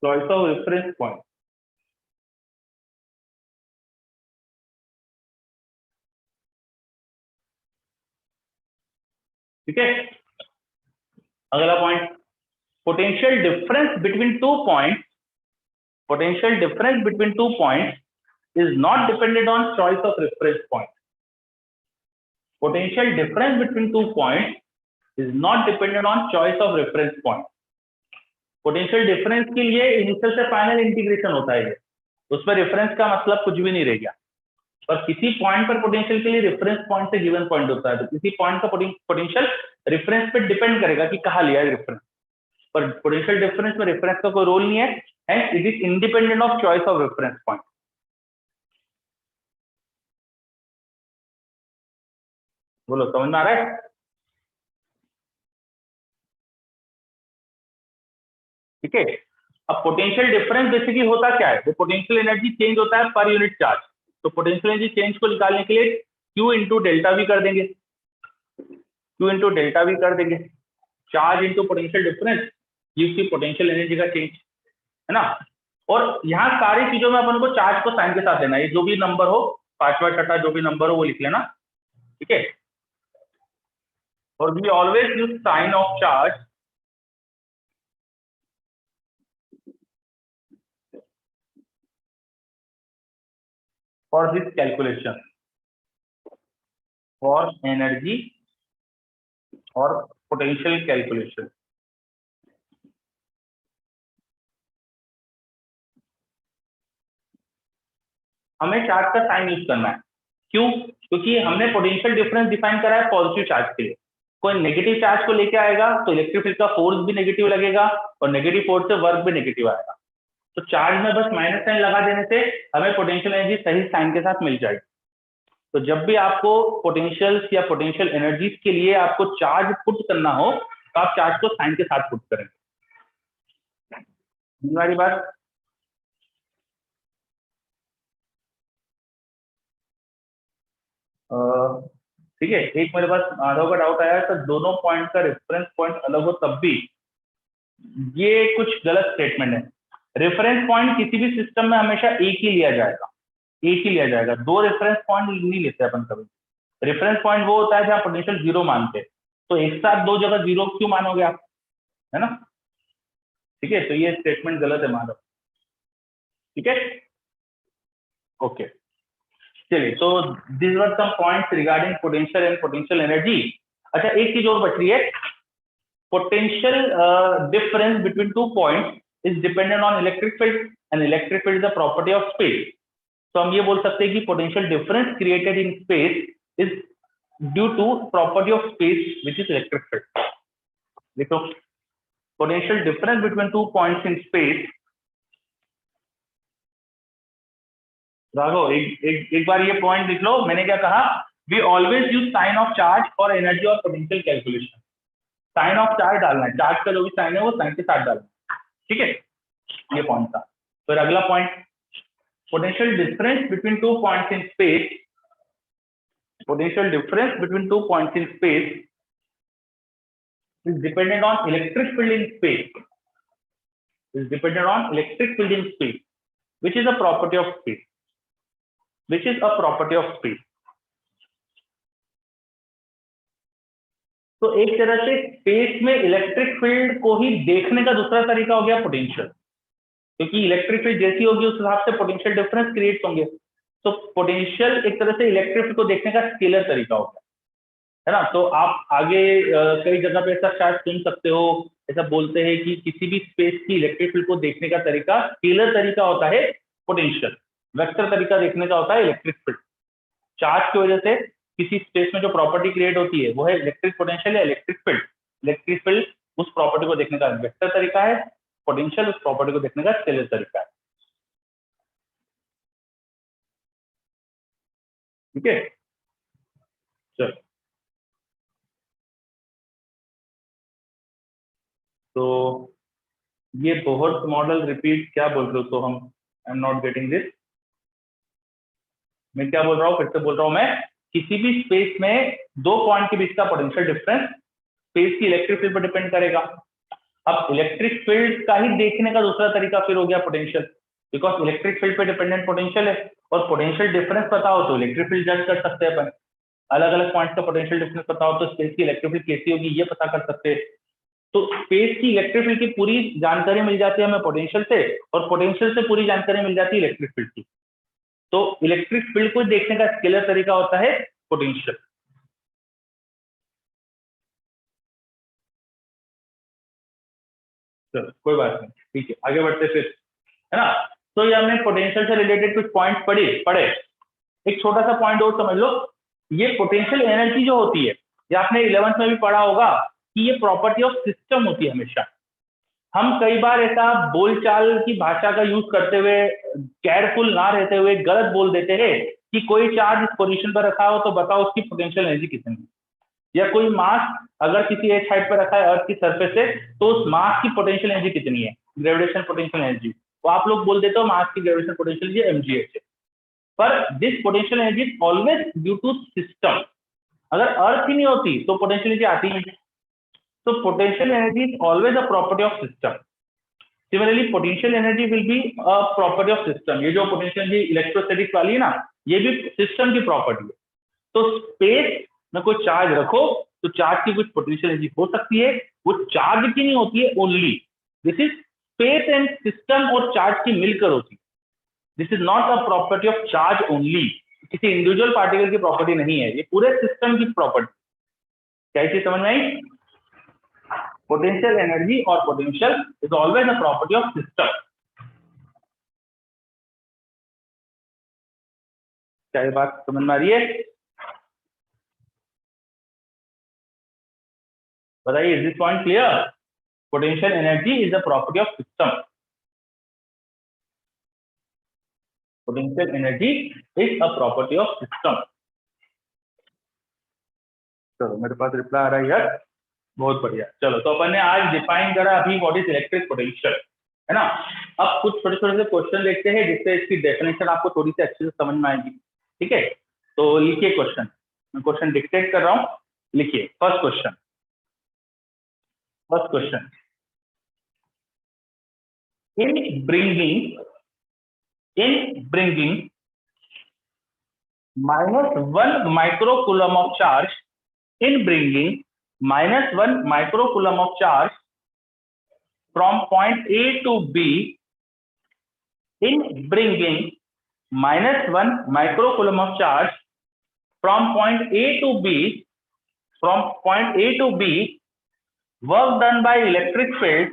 choice of reference point. ठीक है, अगला point, potential difference between 2 points, potential difference between 2 points is not dependent on choice of reference point. Potential difference between 2 points is not dependent on choice of reference point. Potential difference के लिए इनिशियल से फाइनल इंटीग्रेशन होता है, उसमें रेफरेंस का मतलब कुछ भी नहीं रह गया। पर किसी पॉइंट पर पोटेंशियल के लिए रेफरेंस पॉइंट से गिवन पॉइंट होता है, तो किसी पॉइंट का पोटेंशियल रेफरेंस पे डिपेंड करेगा कि कहाँ लिया है रेफरेंस। पर पोटेंशियल डिफरेंस में रेफरेंस का कोई रोल नहीं है, and it is independent of choice of reference point. बोलो, समझ में आ रहा है? ठीक है। अब पोटेंशियल डिफरेंस बेसिकली होता क्या है, वो पोटेंशियल एनर्जी चेंज होता है पर यूनिट चार्ज। तो पोटेंशियल एनर्जी चेंज को निकालने के लिए Q इंटू डेल्टा वी कर देंगे, Q इंटू डेल्टा वी कर देंगे। Charge into potential difference gives the potential energy का चेंज, है ना। और यहाँ सारी चीजों में अपन को चार्ज को साइन के साथ लेना है, जो भी नंबर हो, पांचवा छठा जो भी नंबर हो वो लिख लेना। ठीक है, और we always use sign of charge for this calculation, for energy और पोटेंशियल कैलकुलेशन। हमें चार्ज का साइन यूज करना है। क्यों? क्योंकि हमने पोटेंशियल डिफरेंस डिफाइन करा है पॉजिटिव चार्ज के लिए। कोई नेगेटिव चार्ज को लेके आएगा तो इलेक्ट्रिक फील्ड का फोर्स भी नेगेटिव लगेगा और नेगेटिव फोर्स से वर्क भी नेगेटिव आएगा। तो चार्ज में बस माइनस साइन लगा देने से हमें पोटेंशियल एनर्जी सही साइन के साथ मिल जाएगी। तो जब भी आपको पोटेंशियल या पोटेंशियल एनर्जीज के लिए आपको चार्ज पुट करना हो तो आप चार्ज को साइन के साथ पुट करेंगे। हमारी बात ठीक है। एक मेरे पास माधव का डाउट आया तो दोनों पॉइंट का रेफरेंस पॉइंट अलग हो तब भी, ये कुछ गलत स्टेटमेंट है। रेफरेंस पॉइंट किसी भी सिस्टम में हमेशा एक ही लिया जाएगा, एक ही लिया जाएगा, दो रेफरेंस पॉइंट नहीं लेते अपन कभी। रेफरेंस पॉइंट वो होता है जहां पोटेंशियल जीरो मानते हैं, तो एक साथ दो जगह जीरो क्यों मानोगे आप, है ना? ठीक है, तो ये स्टेटमेंट गलत है माधव। ठीक है, ओके चलिए। तो this were some points regarding potential and potential energy. अच्छा, एक चीज और बच रही है, potential difference between 2 points is dependent on electric field and electric field is a property of space. तो हम ये बोल सकते हैं कि potential difference created in space is due to property of space which is electric field. देखो, potential difference between 2 points in space, Raghav एक बार ये पॉइंट लिख लो। मैंने क्या कहा, we always use sign of charge for energy और potential calculation। Sign of charge डालना है, चार्ज का जो भी साइन है वो साइन के साथ डालना है। ठीक है, ये पॉइंट था। फिर अगला point, potential difference between two points in space, potential difference between two points in space is dependent on electric field in space, is dependent on electric field in space which is a property of space, which is a property of space. तो एक तरह से स्पेस में इलेक्ट्रिक फील्ड को ही देखने का दूसरा तरीका हो गया पोटेंशियल, क्योंकि इलेक्ट्रिक फील्ड जैसी होगी उस हिसाब से पोटेंशियल डिफरेंस क्रिएट होंगे। तो पोटेंशियल एक तरह से इलेक्ट्रिक फील्ड को देखने का स्केलर तरीका हो गया, है ना? तो आप आगे कई जगह पे ऐसा शायद सुन सकते हो, ऐसा बोलते हैं कि किसी भी स्पेस की इलेक्ट्रिक फील्ड को देखने का तरीका स्केलर तरीका होता है पोटेंशियल, वेक्टर तरीका देखने का होता है इलेक्ट्रिक फील्ड। चार्ज की वजह से किसी स्पेस में जो प्रॉपर्टी क्रिएट होती है वो है इलेक्ट्रिक पोटेंशियल या इलेक्ट्रिक फील्ड। इलेक्ट्रिक फील्ड उस प्रॉपर्टी को देखने का वेक्टर तरीका है, पोटेंशियल उस प्रॉपर्टी को देखने का स्केलर तरीका है। ठीक है, चलो। तो ये बहुत मॉडल रिपीट क्या बोल रहे हो? तो हम I am not getting this. मैं क्या बोल रहा हूँ, फिर से बोल रहा हूँ मैं, किसी भी स्पेस में दो पॉइंट के बीच का पोटेंशियल डिफरेंस स्पेस की इलेक्ट्रिक फील्ड पर डिपेंड करेगा। अब इलेक्ट्रिक फील्ड का ही देखने का दूसरा तरीका फिर हो गया पोटेंशियल, बिकॉज इलेक्ट्रिक फील्ड पे डिपेंडेंट पोटेंशियल है और पोटेंशियल डिफरेंस पता हो तो इलेक्ट्रिक फील्ड जज कर सकते हैं अपन। अलग अलग पॉइंट का पोटेंशियल डिफरेंस पता हो तो स्पेस की इलेक्ट्रिक फील्ड कैसी होगी ये पता कर सकते हैं। तो स्पेस की इलेक्ट्रिक फील्ड की पूरी जानकारी मिल जाती है हमें पोटेंशियल से, और पोटेंशियल से पूरी जानकारी मिल जाती है इलेक्ट्रिक फील्ड की। तो इलेक्ट्रिक फील्ड को देखने का स्केलर तरीका होता है पोटेंशियल। चलो कोई बात नहीं, ठीक है, आगे बढ़ते फिर, है ना? तो ये हमने पोटेंशियल से रिलेटेड कुछ पॉइंट पढ़े। एक छोटा सा पॉइंट और समझ लो, ये पोटेंशियल एनर्जी जो होती है, ये आपने 11th में भी पढ़ा होगा कि ये प्रॉपर्टी ऑफ सिस्टम होती है हमेशा। हम कई बार ऐसा बोलचाल की भाषा का यूज करते हुए, केयरफुल ना रहते हुए गलत बोल देते हैं कि कोई चार्ज इस पोजीशन पर रखा हो तो बताओ उसकी पोटेंशियल एनर्जी कितनी है, या कोई मास अगर किसी एक साइड पर रखा है अर्थ की सरफेस से तो उस मास की पोटेंशियल एनर्जी कितनी है, ग्रेविटेशन पोटेंशियल एनर्जी। तो आप लोग बोल देते हो मास की ग्रेविटेशन पोटेंशियल एनर्जी mgh है, पर this potential energy is always due to system. अगर अर्थ ही नहीं होती तो पोटेंशियल एनर्जी आती नहीं। तो potential energy is always a property of system. Similarly potential energy will be a property of system. ये जो पोटेंशियल एनर्जी इलेक्ट्रोस्टैटिक्स वाली है ना, ये भी सिस्टम की प्रॉपर्टी है। तो स्पेस में कोई चार्ज रखो तो चार्ज की कुछ पोटेंशियल एनर्जी हो सकती है, वो चार्ज की नहीं होती है only. This is space and system और चार्ज की मिलकर होती है। This is not a property of charge only, किसी इंडिविजुअल पार्टिकल की प्रॉपर्टी नहीं है, ये पूरे सिस्टम की प्रॉपर्टी। क्या चीज समझ में आई? पोटेंशियल एनर्जी और potential is always a property of system. क्या ये बात समझ में आ रही है? बताइए, is this point clear? Potential energy is a property of system. Potential energy is a property of system. चलो मेरे पास रिप्लाई आ रहा है यार, बहुत बढ़िया. चलो तो अपन ने आज डिफाइन करा अभी व्हाट इज इलेक्ट्रिक पोटेंशियल, है ना. अब कुछ छोटे छोटे से क्वेश्चन देखते हैं जिससे इसकी डेफिनेशन आपको थोड़ी सी अच्छे से समझ में आएगी. ठीक है, तो लिखिए क्वेश्चन. मैं क्वेश्चन डिक्टेट कर रहा हूँ, लिखिए. First question. First question, in bringing -1 microcoulomb of charge, in bringing -1 microcoulomb of charge from point A to B, in bringing -1 microcoulomb of charge from point A to B, work done by electric field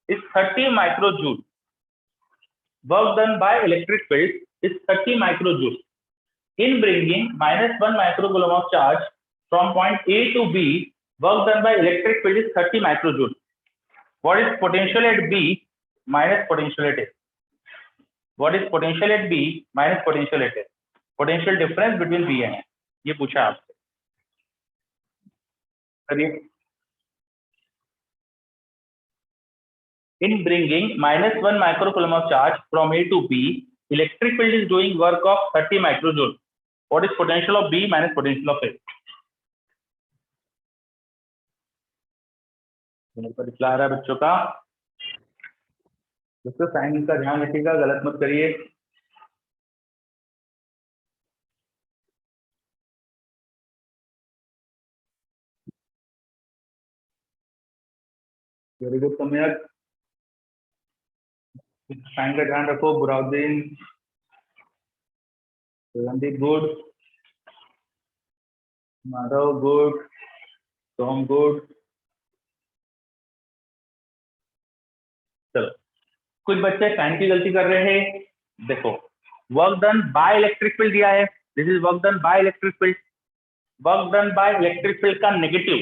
is 30 microjoule. Work done by electric field is 30 microjoule. In bringing -1 microcoulomb of charge from point A to B, work done by electric field is 30 microjoule. What is potential at B minus potential at A? What is potential at B minus potential at A? Potential difference between B and A. ये पूछा आपसे. करिए. In bringing -1 microcoulomb of charge from A to B, electric field is doing work of 30 microjoule. What is potential of B minus potential of A? मेरे पर रिप्लाई आ रहा है बच्चों का. दोस्तों साइन का ध्यान रखिएगा, गलत मत करिए. वेरी गुड सम्यक. साइन का ध्यान रखो. Burauddin, Randeep good, Madhav good, Tom good. चलो, कुछ बच्चे साइन की गलती कर रहे हैं. देखो, work done by electric field दिया है. This is work done by electric field. Work done by electric field का negative,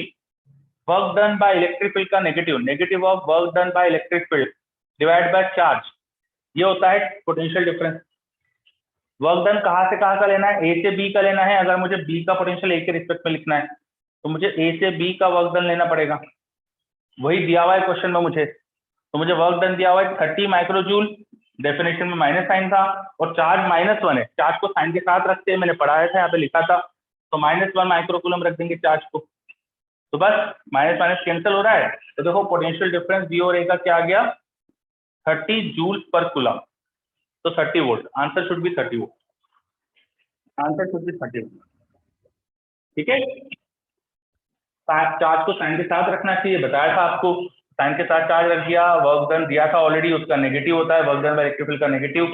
work done by electric field का negative, negative of work done by electric field divide by charge, ये होता है पोटेंशियल डिफरेंस. वर्क डन कहाँ से कहाँ का लेना है? ए से बी का लेना है. अगर मुझे बी का पोटेंशियल ए के रिस्पेक्ट में लिखना है तो मुझे ए से बी का वर्क डन लेना पड़ेगा. वही दिया हुआ है क्वेश्चन में मुझे. तो मुझे वर्क डन दिया हुआ है 30 माइक्रोजूल, डेफिनेशन में माइनस साइन था, और चार्ज -1 है. चार्ज को साइन के साथ रखते हैं, मैंने पढ़ाया था, यहाँ पे लिखा था. तो -1 माइक्रोकूलम रख देंगे चार्ज को. तो बस माइनस माइनस कैंसिल हो रहा है. तो देखो पोटेंशियल डिफरेंस बी और ए का क्या आ गया? 30 जूल पर कूलम. तो 30 volt. Answer should be 30 volt. Answer should be 30 volt. ठीक है. चार्ज को साइन के साथ रखना चाहिए, बताया था आपको. साइन के साथ चार्ज रख दिया, वर्क डन दिया था ऑलरेडी, उसका नेगेटिव होता है. Work done by electric field का नेगेटिव.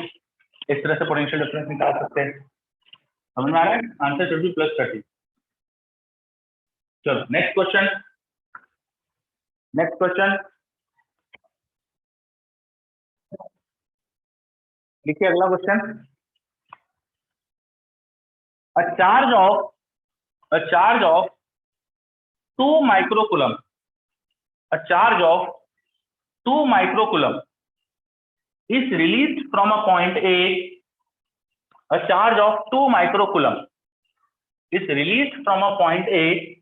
इस तरह से पोटेंशियल डिफरेंस निकाल सकते हैं. समझ में आ रहा है? Answer should be +30. चलो नेक्स्ट क्वेश्चन. नेक्स्ट क्वेश्चन लिखिए. अगला question. a charge of 2 microcoulomb, a charge of 2 microcoulomb is released from a point A. A charge of 2 microcoulomb is released from a point A,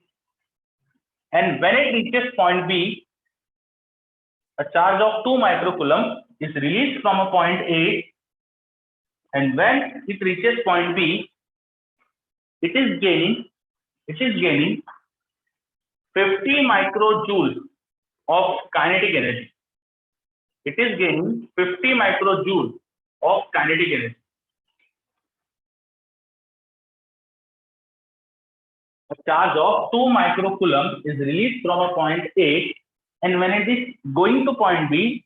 and when it reaches point B, a charge of 2 microcoulomb is released from a point A, and when it reaches point B, it is gaining 50 microjoules of kinetic energy. It is gaining 50 microjoules of kinetic energy. A charge of 2 microcoulomb is released from a point A, and when it is going to point B,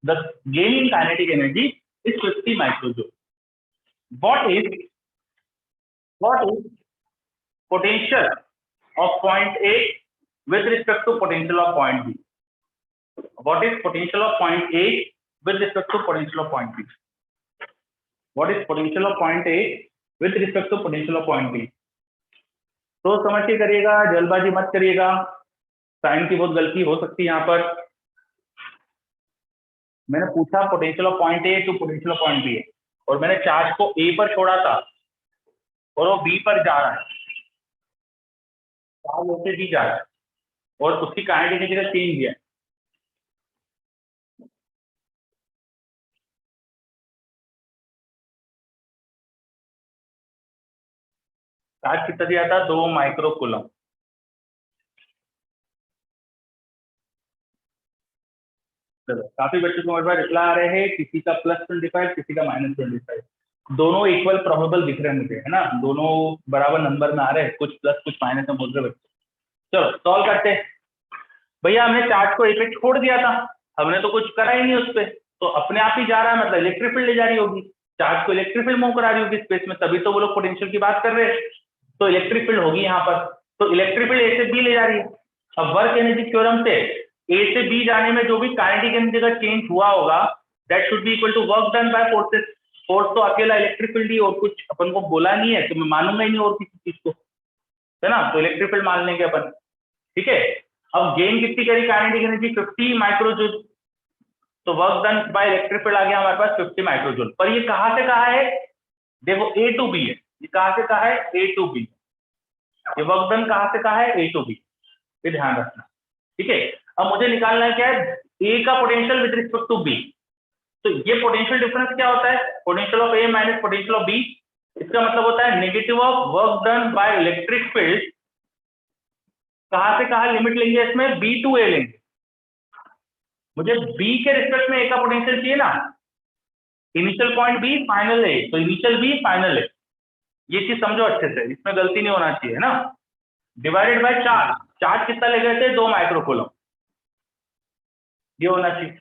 the gaining kinetic energy is 50 microjoules. What is potential of point A with respect to potential of point B? What is potential of point A with respect to potential of point B? What is potential of point A with respect to potential of point B. तो समझ के करिएगा, जल्दबाजी मत करिएगा, साइन की बहुत गलती हो सकती है यहाँ पर। मैंने पूछा potential of point A to potential of point B, और मैंने चार्ज को ए पर छोड़ा था और वो बी पर जा रहा है, चार्ज ऐसे बी जा रहा है और उसकी काइनेटिक एनर्जी का चेंज है। चार्ज कितना दिया था, 2 माइक्रो कूलम। चलो, काफी बच्चों को मेरे पास रिप्लाई आ रहे हैं, किसी का +25, किसी का -25। दोनों इक्वल प्रोबेबल दिख रहे हैं मुझे, है ना, दोनों बराबर नंबर में आ रहे हैं, कुछ प्लस कुछ माइनस में बोल रहे बच्चे। चलो सॉल्व करते हैं। भैया हमने चार्ज को ए पे छोड़ दिया था, हमने तो कुछ करा ही नहीं उस पर, तो अपने आप ही जा रहा है, मतलब इलेक्ट्रिक फील्ड ले जा रही होगी, चार्ज को इलेक्ट्रिक फील्ड मूव करा रही होगी स्पेस में, तभी तो वो लोग पोटेंशियल की बात कर रहे हैं। तो इलेक्ट्रिक फील्ड होगी यहाँ पर, तो इलेक्ट्रिक फील्ड ए से बी ले जा रही है। अब वर्क एनर्जी थ्योरम से ए से बी जाने में जो भी काइनेटिक एनर्जी का चेंज हुआ होगा, that should be equal to work done by forces. Force तो अकेला इलेक्ट्रिक फील्ड ही, और कुछ अपन को बोला नहीं है, तो मैं मानूंगा ही नहीं और किसी चीज को, है ना, तो इलेक्ट्रिक फील्ड मान लेंगे अपन। ठीक है, अब गेन कितनी करी काइनेटिक एनर्जी, 50 माइक्रोजूल, तो work done by electric field आ गया हमारे पास 50 माइक्रोजूल। पर ये कहां से कहा है, देखो ए टू बी है, ये कहां से कहा है, ए टू बी, ये वर्क डन कहां से कहा है, ए टू बी, ये ध्यान रखना। ठीक है, अब मुझे निकालना है क्या है, ए का potential with respect to B. तो ये पोटेंशियल डिफरेंस क्या होता है, potential of A minus potential of B, इसका मतलब होता है negative of work done by electric field. कहां से कहां लिमिट लेंगे इसमें, बी टू ए लेंगे, मुझे बी के रिस्पेक्ट में ए का पोटेंशियल चाहिए ना, इनिशियल पॉइंट बी फाइनल ए, तो इनिशियल बी फाइनल ए, ये चीज समझो अच्छे से, इसमें गलती नहीं होना चाहिए, है ना। डिवाइडेड बाय चार्ज, चार्ज कितना ले गए थे, 2 माइक्रोकूलम, ये होना चाहिए।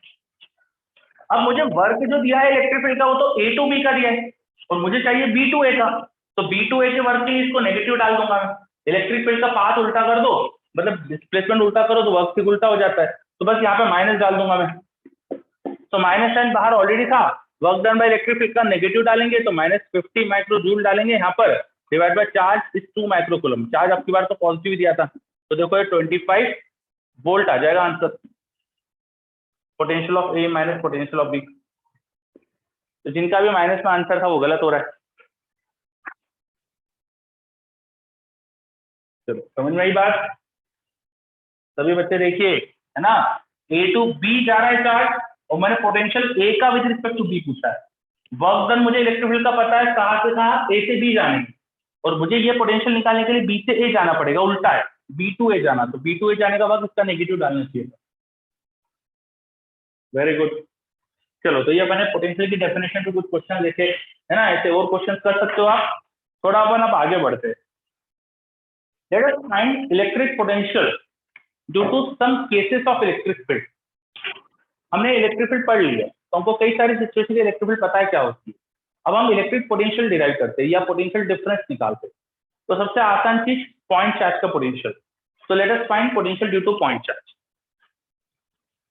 अब मुझे वर्क जो दिया है इलेक्ट्रिक फील्ड का, वो तो ए टू बी का दिया है, और मुझे चाहिए बी टू ए का, तो बी टू ए के वर्क के लिए इसको नेगेटिव डाल दूंगा मैं। इलेक्ट्रिक फील्ड का पाथ उल्टा कर दो, मतलब डिस्प्लेसमेंट उल्टा करो तो वर्क भी उल्टा हो जाता है, तो बस यहाँ पे माइनस डाल दूंगा मैं। तो माइनस साइन बाहर ऑलरेडी था, work done by electric field का नेगेटिव डालेंगे तो -50 माइक्रोजूल डालेंगे यहाँ पर, divide by charge is 2 microcoulomb, charge आपकी बार तो पॉजिटिव दिया था, तो देखो ये 25 वोल्ट आ जाएगा answer, potential of A minus potential of B. तो जिनका भी माइनस में आंसर था वो गलत हो रहा है। चलो समझ में आई बात, सभी बच्चे देखिए, है ना, ए टू बी जा रहा है चार्ज, और मैंने पोटेंशियल ए का विद रिस्पेक्ट टू बी पूछा है। वर्क डन मुझे इलेक्ट्रिक फील्ड का पता है, कहां से कहा, ए से बी जाने की, और मुझे ये पोटेंशियल निकालने के लिए बी से ए जाना पड़ेगा, उल्टा है, बी टू ए जाना, तो बी टू ए जाने का बाद उसका नेगेटिव डालना चाहिए। Very good. चलो, तो ये अपने पोटेंशियल की डेफिनेशन पे कुछ क्वेश्चन देखे, है ना, ऐसे और क्वेश्चन कर सकते हो आप। थोड़ा अपन अब आगे बढ़ते हैं। Let us find electric potential due to some cases of electric field. हमने इलेक्ट्रिक फील्ड पढ़ लिया, तो हमको कई सारी सिचुएशन की इलेक्ट्रिक फील्ड पता है क्या होती है। अब हम इलेक्ट्रिक पोटेंशियल डिराइव करते हैं या पोटेंशियल डिफरेंस निकालते हैं। तो सबसे आसान चीज पॉइंट चार्ज का पोटेंशियल। तो late us find potential due to point charge.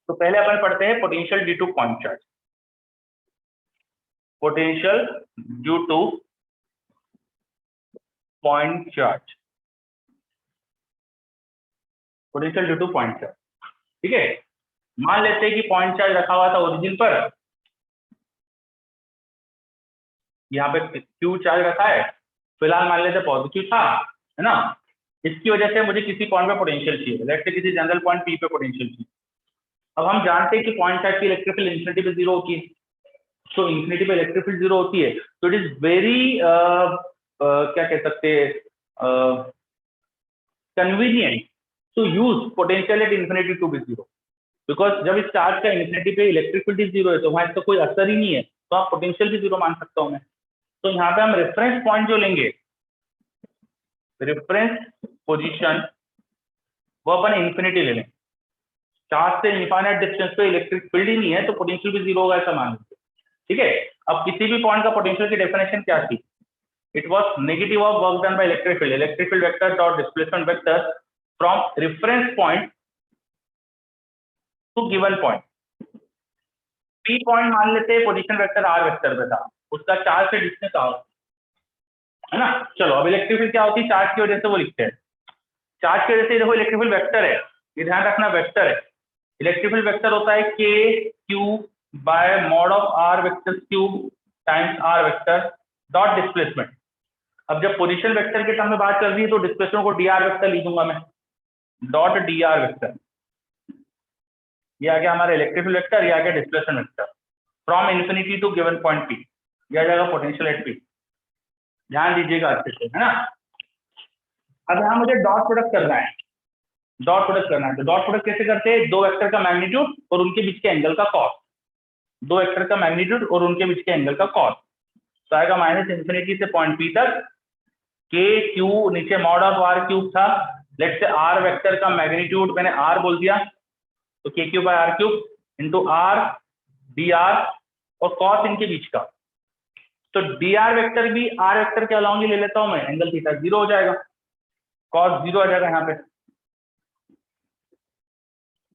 तो पहले अपन पढ़ते हैं potential due to point charge. Potential due to point charge, potential due to point charge. ठीक है, मान लेते हैं कि पॉइंट चार्ज रखा हुआ था ओरिजिन पर, यहाँ पे क्यू चार्ज रखा है, फिलहाल मान लेते पॉजिटिव था, है ना। इसकी वजह से मुझे किसी पॉइंट पे पोटेंशियल चाहिए, लेट्स से किसी जनरल पॉइंट पी पे पोटेंशियल चाहिए। अब हम जानते हैं कि पॉइंट चार्ज की इलेक्ट्रिक फील्ड इंफिनिटी पे 0 होती है, तो इंफिनिटी पे इलेक्ट्रिक फील्ड 0 होती है, तो इट इज वेरी क्या कह सकते हैं, convenient to use potential at infinity to be 0, because जब इस चार्ज का इंफिनिटी पे इलेक्ट्रिक फील्ड 0 है तो वहां इसका कोई असर ही नहीं है, तो आप पोटेंशियल भी 0 मान सकता हूं मैं। तो यहाँ पे हम रेफरेंस पॉइंट जो लेंगे, रेफरेंस पोजीशन, वो अपन इंफिनिटी ले लें। चार्ज से इनफाइनाइट डिस्टेंस पे इलेक्ट्रिक फील्ड ही नहीं है, तो पोटेंशियल भी 0 होगा ऐसा मान लीजिए। ठीक है, अब किसी भी पॉइंट का पोटेंशियल की डेफिनेशन क्या थी, it was negative of work done by electric field vector dot displacement vector from reference point two given point. P point मान लेते हैं पोजीशन वेक्टर आर वेक्टर पे था, उसका चार्ज से डिस्टेंस आर, है ना। चलो अब इलेक्ट्रिक फील्ड क्या होती है, चार्ज की वजह से वो लिखते हैं। चार्ज की वजह से देखो इलेक्ट्रिक फील्ड वेक्टर है, ये ध्यान रखना वेक्टर है। इलेक्ट्रिक फील्ड वेक्टर होता है K Q by mod of R vector cube times R vector dot displacement. अब जब पोजीशन वेक्टर के टर्म में बात चल रही है तो डिस्प्लेसमेंट को डी आर वेक्टर लिखूंगा मैं, डॉट डी आर वेक्टर। ये आ गया हमारा इलेक्ट्रिक फील्ड वेक्टर, ये आ गया displacement vector from infinity to given point P, ये आ जाएगा पोटेंशियल एट पी। ध्यान दीजिएगा अच्छे से, है ना। अब यहाँ मुझे डॉट प्रोडक्ट करना है, डॉट प्रोडक्ट करना है। तो डॉट प्रोडक्ट कैसे करते हैं, दो वेक्टर का मैग्नीट्यूड और उनके बीच के एंगल का कॉस, दो वेक्टर का मैग्नीट्यूड और उनके बीच के एंगल का कॉस। तो आएगा माइनस इन्फिनिटी से पॉइंट पी तक, के क्यू नीचे मॉड ऑफ आर क्यूब था, लेट से आर वेक्टर का मैग्नीट्यूड मैंने आर बोल दिया, तो K Q by R cube into R D R और कॉस इनके बीच का। तो डी आर वेक्टर भी आर वेक्टर के अलाउंग ही ले लेता हूं मैं, एंगल थीटा जीरो हो जाएगा, कॉस जीरो आ जाएगा यहाँ पे।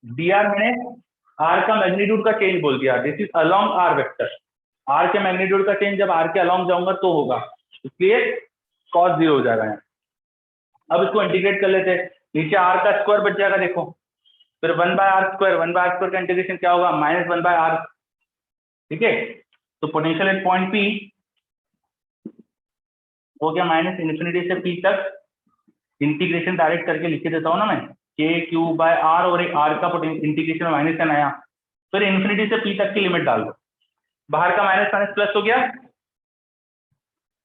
डी आर मैंने आर का मैग्नीट्यूड का चेंज बोल दिया, this is along R vector. R के मैग्नीट्यूड का चेंज जब आर के अलोंग जाऊंगा तो होगा, इसलिए कॉस जीरो हो जाएगा यहाँ। अब इसको इंटीग्रेट कर लेते हैं, नीचे आर का स्क्वायर बच जाएगा देखो, फिर वन बाय आर स्क्वायर का इंटीग्रेशन क्या होगा, माइनस वन बाय आर। ठीक है, तो पोटेंशियल एट पॉइंट पी हो गया माइनस इन्फिनिटी से पी तक, इंटीग्रेशन डायरेक्ट करके लिख देता हूँ ना मैं, के क्यू बाय आर और एक आर का इंटीग्रेशन माइनस है नया, फिर इन्फिनिटी से पी तक की लिमिट डाल दो, बाहर का माइनस माइनस प्लस हो गया,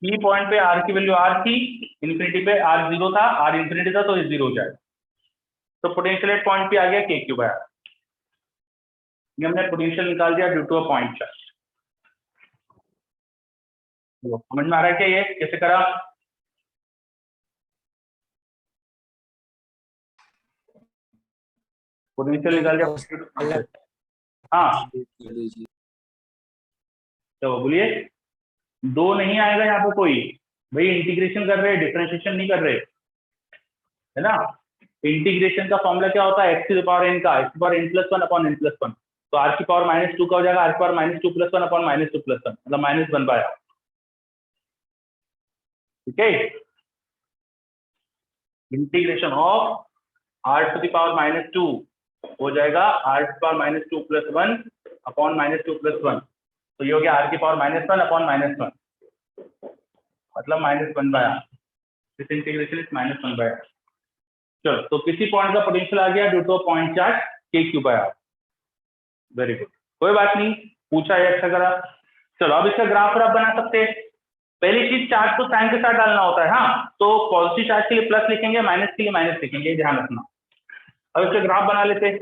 पी पॉइंट पे आर की वैल्यू आर थी, इन्फिनिटी पे आर जीरो था, आर इन्फिनिटी था तो ये जीरो हो जाएगा। तो पोटेंशियल एट पॉइंट पे आ गया के क्यू बाय आर, ये हमने पोटेंशियल निकाल दिया due to a point charge. समझ में आ रहा है क्या ये कैसे करा। पोटेंशियल निकाल दिया, हाँ तो बोलिए। दो नहीं आएगा यहाँ पे कोई, भाई इंटीग्रेशन कर रहे हैं, डिफरेंशिएशन नहीं कर रहे, है ना। इंटीग्रेशन का फॉर्मूला क्या होता है, x to the power n का, x to power n plus one upon n plus one. तो आर की पावर माइनस टू का हो जाएगा आर की power minus two plus one upon minus two plus one, मतलब माइनस वन बाय आर। ठीक है, integration of r to the power minus two हो जाएगा r to power minus two plus one upon minus two plus one, तो ये हो गया आर की power minus one upon minus one, मतलब minus one by r. This integration is minus one by r. चलो, तो किसी पॉइंट का पोटेंशियल आ गया ड्यू टू पॉइंट चार्ज के Q by r. Very good, कोई बात नहीं, पूछा है अच्छा करा। चलो अब इसका ग्राफ आप बना सकते हैं। पहली चीज चार्ज को साइन के साथ डालना होता है, हाँ, तो पॉजिटिव चार्ज के लिए प्लस लिखेंगे, माइनस के लिए माइनस लिखेंगे, ध्यान रखना। अब इसका ग्राफ बना लेते हैं।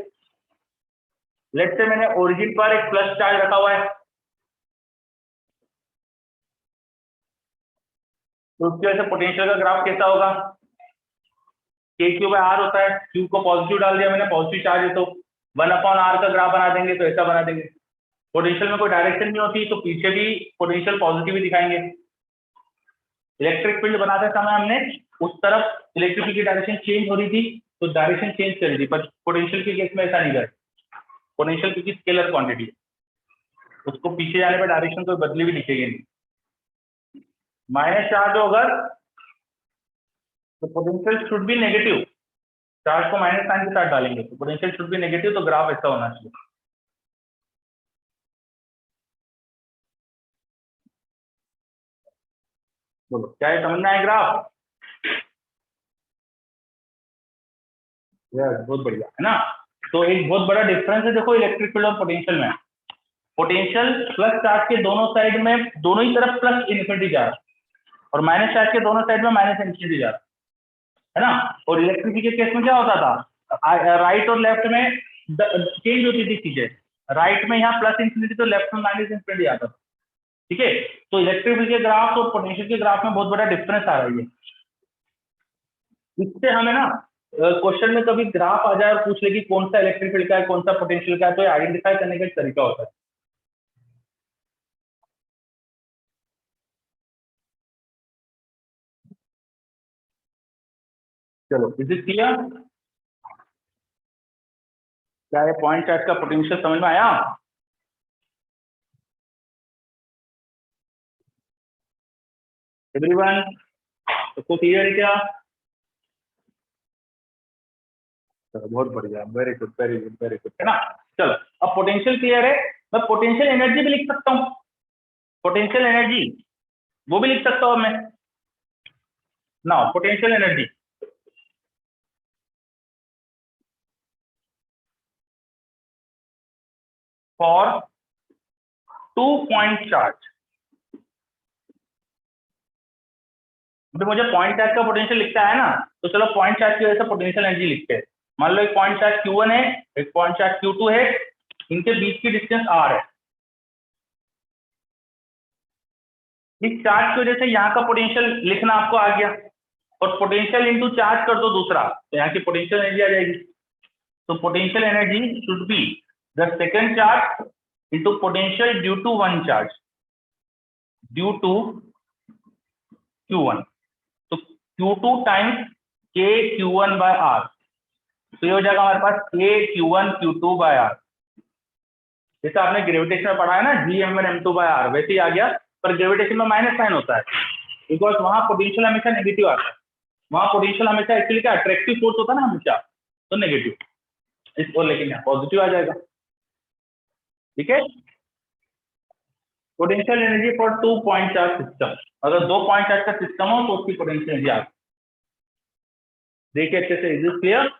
लेट से मैंने ओरिजिन पर एक प्लस चार्ज रखा हुआ है, तो उसकी वजह से पोटेंशियल का ग्राफ कैसा होगा, के क्यू बाय आर होता है, क्यू को पॉजिटिव डाल दिया मैंने, पॉजिटिव चार्ज है तो वन अपॉन आर का ग्राफ बना देंगे, तो ऐसा बना देंगे। पोटेंशियल में कोई डायरेक्शन नहीं होती तो पीछे भी पोटेंशियल पॉजिटिव ही दिखाएंगे। इलेक्ट्रिक फील्ड बनाते समय हमने उस तरफ इलेक्ट्रिक फील्ड की डायरेक्शन चेंज हो रही थी तो डायरेक्शन चेंज कर रही थी, पर पोटेंशियल के केस में ऐसा नहीं कर, पोटेंशियल क्योंकि स्केलर क्वांटिटी, उसको पीछे जाने पर डायरेक्शन कोई बदली भी दिखेगी नहीं। माइनस चार्ज हो अगर तो potential should be negative, charge को माइनस साइन के साथ डालेंगे तो पोटेंशियल शुड बी नेगेटिव, तो ग्राफ ऐसा होना चाहिए। बोलो क्या ये समझ में आए ग्राफ, बहुत बढ़िया है ना। तो एक बहुत बड़ा डिफरेंस है देखो इलेक्ट्रिक फील्ड और पोटेंशियल में। पोटेंशियल प्लस चार्ज के दोनों साइड में, दोनों ही तरफ प्लस इन्फिनिटी जा रहा है, और माइनस चार्ज के दोनों साइड में माइनस इन्फिनिटी जा रहा है ना। और इलेक्ट्रिसिटी के केस में क्या होता था, राइट और लेफ्ट में चेंज होती थी चीजें, राइट में यहाँ प्लस इन्फिनिटी तो लेफ्ट में माइनस इन्फिनिटी आता था। ठीक है, तो इलेक्ट्रिक फील्ड के ग्राफ और पोटेंशियल के ग्राफ में बहुत बड़ा डिफरेंस आ रही है। इससे हमें ना क्वेश्चन में कभी ग्राफ आ जाए और पूछ ले कि कौन सा इलेक्ट्रिक फील्ड का है कौन सा पोटेंशियल का है, तो ये आइडेंटिफाई करने का एक तरीका होता है। चलो इज इट क्लियर, क्या ये पॉइंट चार्ज का पोटेंशियल समझ में आया। एवरीवन सबको क्लियर है क्या? चलो बहुत बढ़िया, very good very good very good, है ना। चलो अब पोटेंशियल क्लियर है, मैं पोटेंशियल एनर्जी भी लिख सकता हूँ, पोटेंशियल एनर्जी वो भी लिख सकता हूँ मैं। ना potential energy for 2 point charge, मुझे पॉइंट चार्ज का पोटेंशियल लिखता है ना, तो चलो पॉइंट चार्ज की वजह से पोटेंशियल एनर्जी लिखते हैं। मान लो एक पॉइंट चार्ज Q1 है, एक पॉइंट चार्ज Q2 है, इनके बीच की डिस्टेंस R है। इस चार्ज की वजह से यहाँ का पोटेंशियल लिखना आपको आ गया, और पोटेंशियल इंटू चार्ज कर दो दूसरा, तो यहाँ की पोटेंशियल एनर्जी आ जाएगी। तो potential energy should be the second charge into potential due to one charge due to Q1, तो Q2 times K Q1 bye R, तो ये हो जाएगा हमारे पास K Q1 Q2 bye R। जैसे आपने ग्रेविटेशन में पढ़ा है ना G(m1m2 बाय R), वैसे ही आ गया, पर ग्रेविटेशन में माइनस साइन होता है, बिकॉज वहां पोटेंशियल हमेशा नेगेटिव आता है, वहां पोटेंशियल हमेशा एक्चुअली क्या अट्रैक्टिव फोर्स होता है ना हमेशा, तो नेगेटिव, इसको लेकिन यहाँ पॉजिटिव आ जाएगा। ठीक है, potential energy for 2 point charge system, अगर 2 पॉइंट चार्ज का सिस्टम हो तो उसकी पोटेंशियल एनर्जी आ, देखिए अच्छे से, is this clear?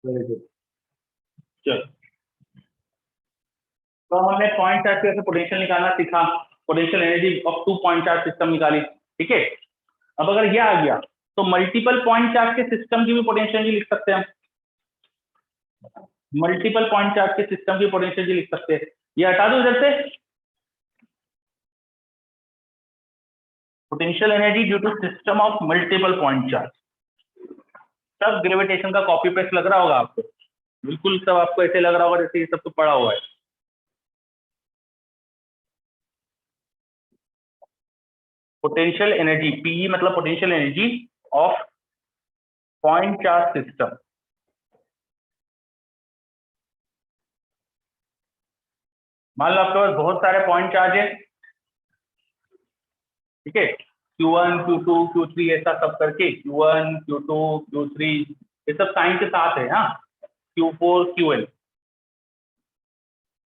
Very good. चलो तो हमने पॉइंट चार्ज से पोटेंशियल निकालना सीखा, potential energy of 2 point charge system निकाली। ठीक है, अब अगर ये आ गया तो मल्टीपल पॉइंट चार्ज के सिस्टम की भी पोटेंशियल एनर्जी लिख सकते हैं हम, मल्टीपल पॉइंट चार्ज के सिस्टम की पोटेंशियल एनर्जी लिख सकते हैं। ये हटा दो इधर से, potential energy due to system of multiple point charge, सब ग्रेविटेशन का कॉपी पेस्ट लग रहा होगा आपको, बिल्कुल सब आपको ऐसे लग रहा होगा जैसे ये सब तो पड़ा हुआ है। पोटेंशियल एनर्जी पीई मतलब potential energy of point charge system, मान लो आपके पास बहुत सारे पॉइंट चार्ज है, ठीक है, Q1 Q2 Q3 ऐसा सब करके, Q1 Q2 Q3 ये सब साइन के साथ है, हाँ, Q4 Qn,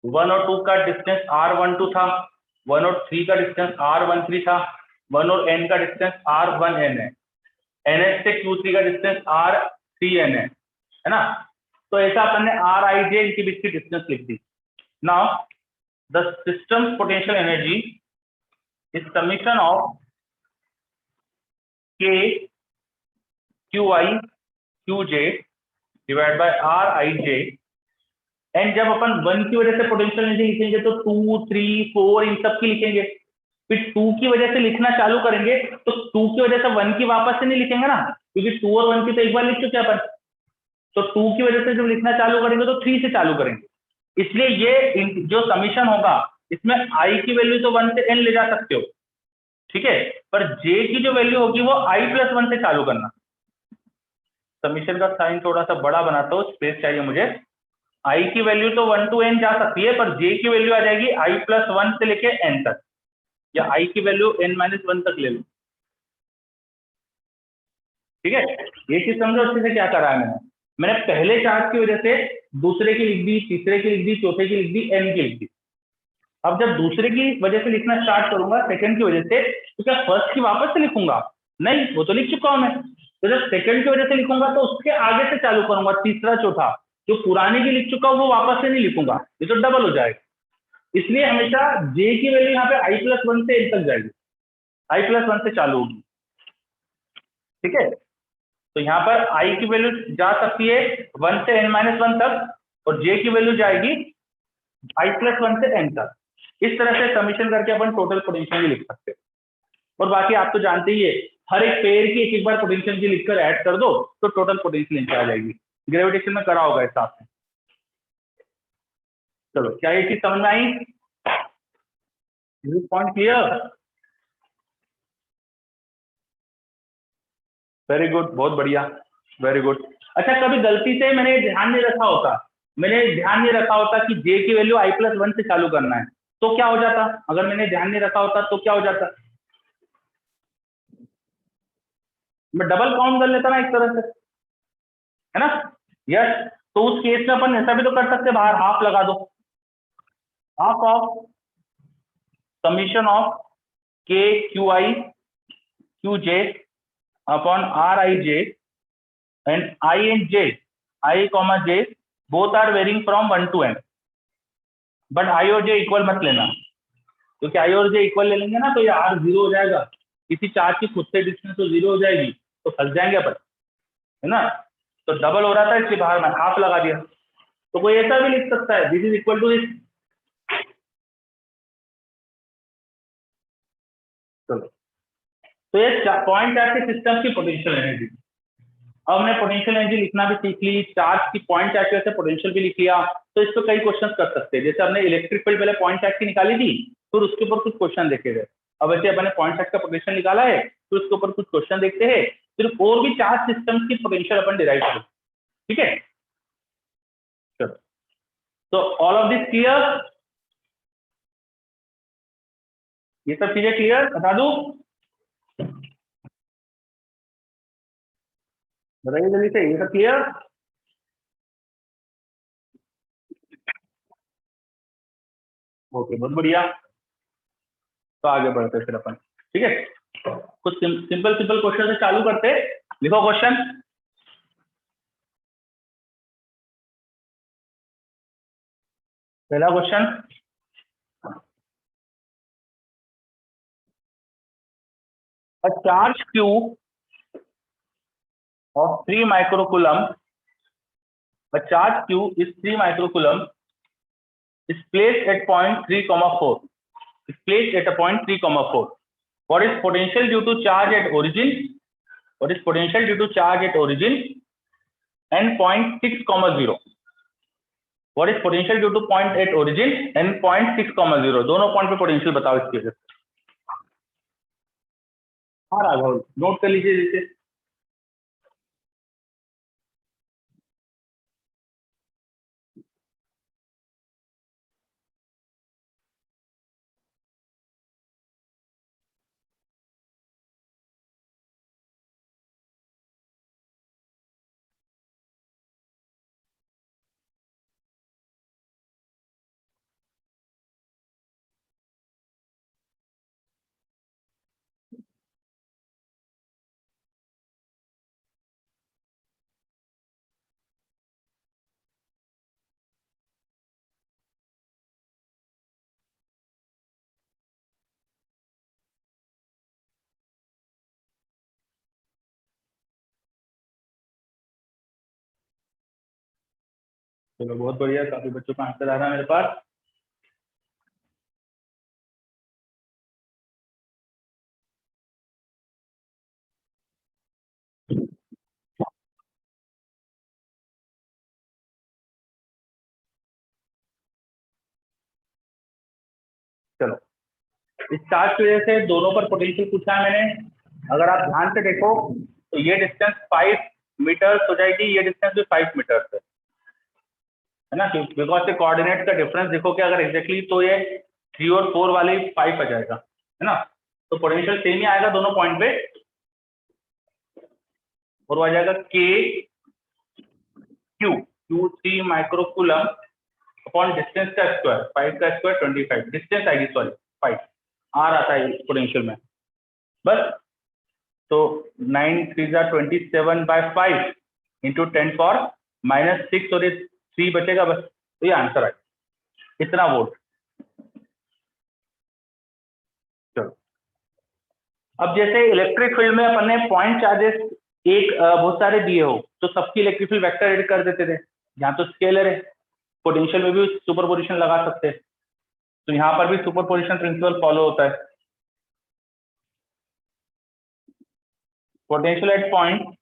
1 और 2 का डिस्टेंस R12 था, 1 और 3 का डिस्टेंस R13 था, 1 और n का डिस्टेंस R1n है, NH से Q3 का डिस्टेंस R3n है ना। तो ऐसा अपन ने Rij इनके बीच की डिस्टेंस लिख दी। Now the system potential energy is summation of K Qi Qj divide by Rij, and जब अपन 1 की वजह से पोटेंशियल एनर्जी लिखेंगे तो 2 3 4 इन सब की लिखेंगे, फिर 2 की वजह से लिखना चालू करेंगे तो 2 की वजह से 1 की वापस से नहीं लिखेंगे ना, क्योंकि 2 और 1 की तो एक बार लिख चुके हैं अपन, तो 2 की वजह से जब लिखना चालू करेंगे तो 3 से चालू करेंगे। इसलिए ये जो समीशन होगा इसमें i की वैल्यू तो 1 से n ले जा सकते हो, ठीक है, पर j की जो वैल्यू होगी वो i+1 से चालू करना। समीशन का साइन थोड़ा सा बड़ा बनाता हूँ, स्पेस चाहिए मुझे। i की वैल्यू तो 1 to n जा सकती है, पर j की वैल्यू आ जाएगी i+1 से लेके n तक, या i की वैल्यू n-1 तक ले लो। ठीक है, ये चीज समझो अच्छे से क्या करा है मैंने पहले चार्ज की वजह से दूसरे की लिख दी, तीसरे की लिख दी, चौथे की लिख दी, n की लिख दी। अब जब दूसरे की वजह से लिखना स्टार्ट करूंगा सेकंड की वजह से, तो क्या फर्स्ट की वापस से लिखूंगा? नहीं, वो तो लिख चुका हूं मैं। तो जब सेकंड की वजह से लिखूंगा तो उसके आगे से चालू करूंगा, तीसरा चौथा, जो पुराने की लिख चुका हूं वो वापस से नहीं लिखूंगा, ये तो डबल हो जाएगा। इसलिए हमेशा j की वैल्यू यहाँ पे i+1 से n तक जाएगी, i+1 से चालू होगी। ठीक है, तो यहाँ पर i की वैल्यू जा सकती है 1 से n-1 तक, और j की वैल्यू जाएगी i+1 से n तक। इस तरह से समीशन करके अपन टोटल पोटेंशियल भी लिख सकते हैं। और बाकी आप तो जानते ही है, हर एक पेयर की एक एक बार पोटेंशियल की लिखकर ऐड कर दो तो टोटल पोटेंशियल नीचे आ जाएगी। ग्रेविटेशन में करा होगा इस आपने। चलो, क्या ये चीज समझ में आई? Point clear? वेरी गुड, बहुत बढ़िया, वेरी गुड। अच्छा, कभी गलती से मैंने ध्यान नहीं रखा होता, मैंने ध्यान नहीं रखा होता कि जे की वैल्यू i+1 से चालू करना है, तो क्या हो जाता? अगर मैंने ध्यान नहीं रखा होता तो क्या हो जाता? मैं डबल काउंट कर लेता ना एक तरह से, है ना? यस। तो उस केस में अपन ऐसा भी तो कर सकते, बाहर हाफ लगा दो, हाफ ऑफ समीशन ऑफ के Q I Q J upon R I J, and I and J, I comma J both are varying from 1 to n, but I और जे इक्वल मत लेना, क्योंकि आई और जे इक्वल ले लेंगे ना तो ये आर जीरो हो जाएगा, किसी चार्ज की खुद से डिस्टेंस तो जीरो हो जाएगी, तो फंस जाएंगे अपन, है ना? तो डबल हो रहा था इसलिए बाहर मैं हाफ लगा दिया। तो कोई ऐसा भी लिख सकता है this is equal to this. चलो, तो ये पॉइंट चार्ज के सिस्टम की पोटेंशियल एनर्जी। अब हमने पोटेंशियल एनर्जी लिखना भी सीख ली, चार्ज की पॉइंट चार्ज की वजह से पोटेंशियल भी लिख लिया, तो इस पर कई क्वेश्चन कर सकते हैं। जैसे हमने इलेक्ट्रिक फील्ड पहले पॉइंट चार्ज की निकाली थी, फिर उसके ऊपर कुछ क्वेश्चन देखे गए। अब वैसे अपने पॉइंट चार्ज का पोटेंशियल निकाला है, तो उसके ऊपर कुछ क्वेश्चन देखते हैं, फिर और भी चार्ज सिस्टम की पोटेंशियल अपन डिराइव करें। ठीक है, चलो, तो ऑल ऑफ दिस क्लियर? ये सब चीजें क्लियर बता दूं? बताइए जल्दी से, ये सब क्लियर? ओके, बहुत बढ़िया। तो आगे बढ़ते हैं फिर अपन, ठीक है? कुछ सिंपल सिंपल क्वेश्चन से चालू करते हैं। लिखो क्वेश्चन। पहला question, a charge q of 3 microcoulomb, a charge q is 3 microcoulomb, is placed at point 3, 4. Is placed at a point 3, 4. What is potential due to charge at origin? What is potential due to charge at origin and point 6, 0? What is potential due to point at origin and point 6, 0? दोनों पॉइंट पे पोटेंशियल बताओ इसकी वजह से। हाँ राघव, नोट कर लीजिए जैसे। चलो, बहुत बढ़िया, काफी बच्चों का आंसर आ रहा है मेरे पास। चलो, इस चार्ज की वजह से दोनों पर पोटेंशियल पूछा है मैंने। अगर आप ध्यान से देखो तो ये डिस्टेंस 5 मीटर्स हो जाएगी, ये डिस्टेंस भी 5 मीटर्स है ना? बिकॉज से कोऑर्डिनेट का डिफरेंस देखो कि अगर एग्जैक्टली तो ये 3 और 4 वाले 5 आ जाएगा, है ना? तो पोटेंशियल सेम ही आएगा दोनों पॉइंट पे, और वो आ जाएगा k Q 3 microcoulomb upon distance का स्क्वायर, 5 का स्क्वायर 25, डिस्टेंस आएगी, सॉरी 5 आर आता है पोटेंशियल में बस। तो 9 3 27/5 इंटू 10⁻⁻6 और ये 3 बचेगा बस, तो ये आंसर आएगा इतना वोल्ट। चलो, अब जैसे इलेक्ट्रिक फील्ड में अपन ने पॉइंट चार्जेस एक बहुत सारे दिए हो तो सबकी इलेक्ट्रिक फील्ड वेक्टर एड कर देते थे। यहाँ तो स्केलर है, पोटेंशियल में भी सुपरपोजिशन लगा सकते हैं, तो यहाँ पर भी सुपरपोजिशन प्रिंसिपल फॉलो होता है। पोटेंशियल एट पॉइंट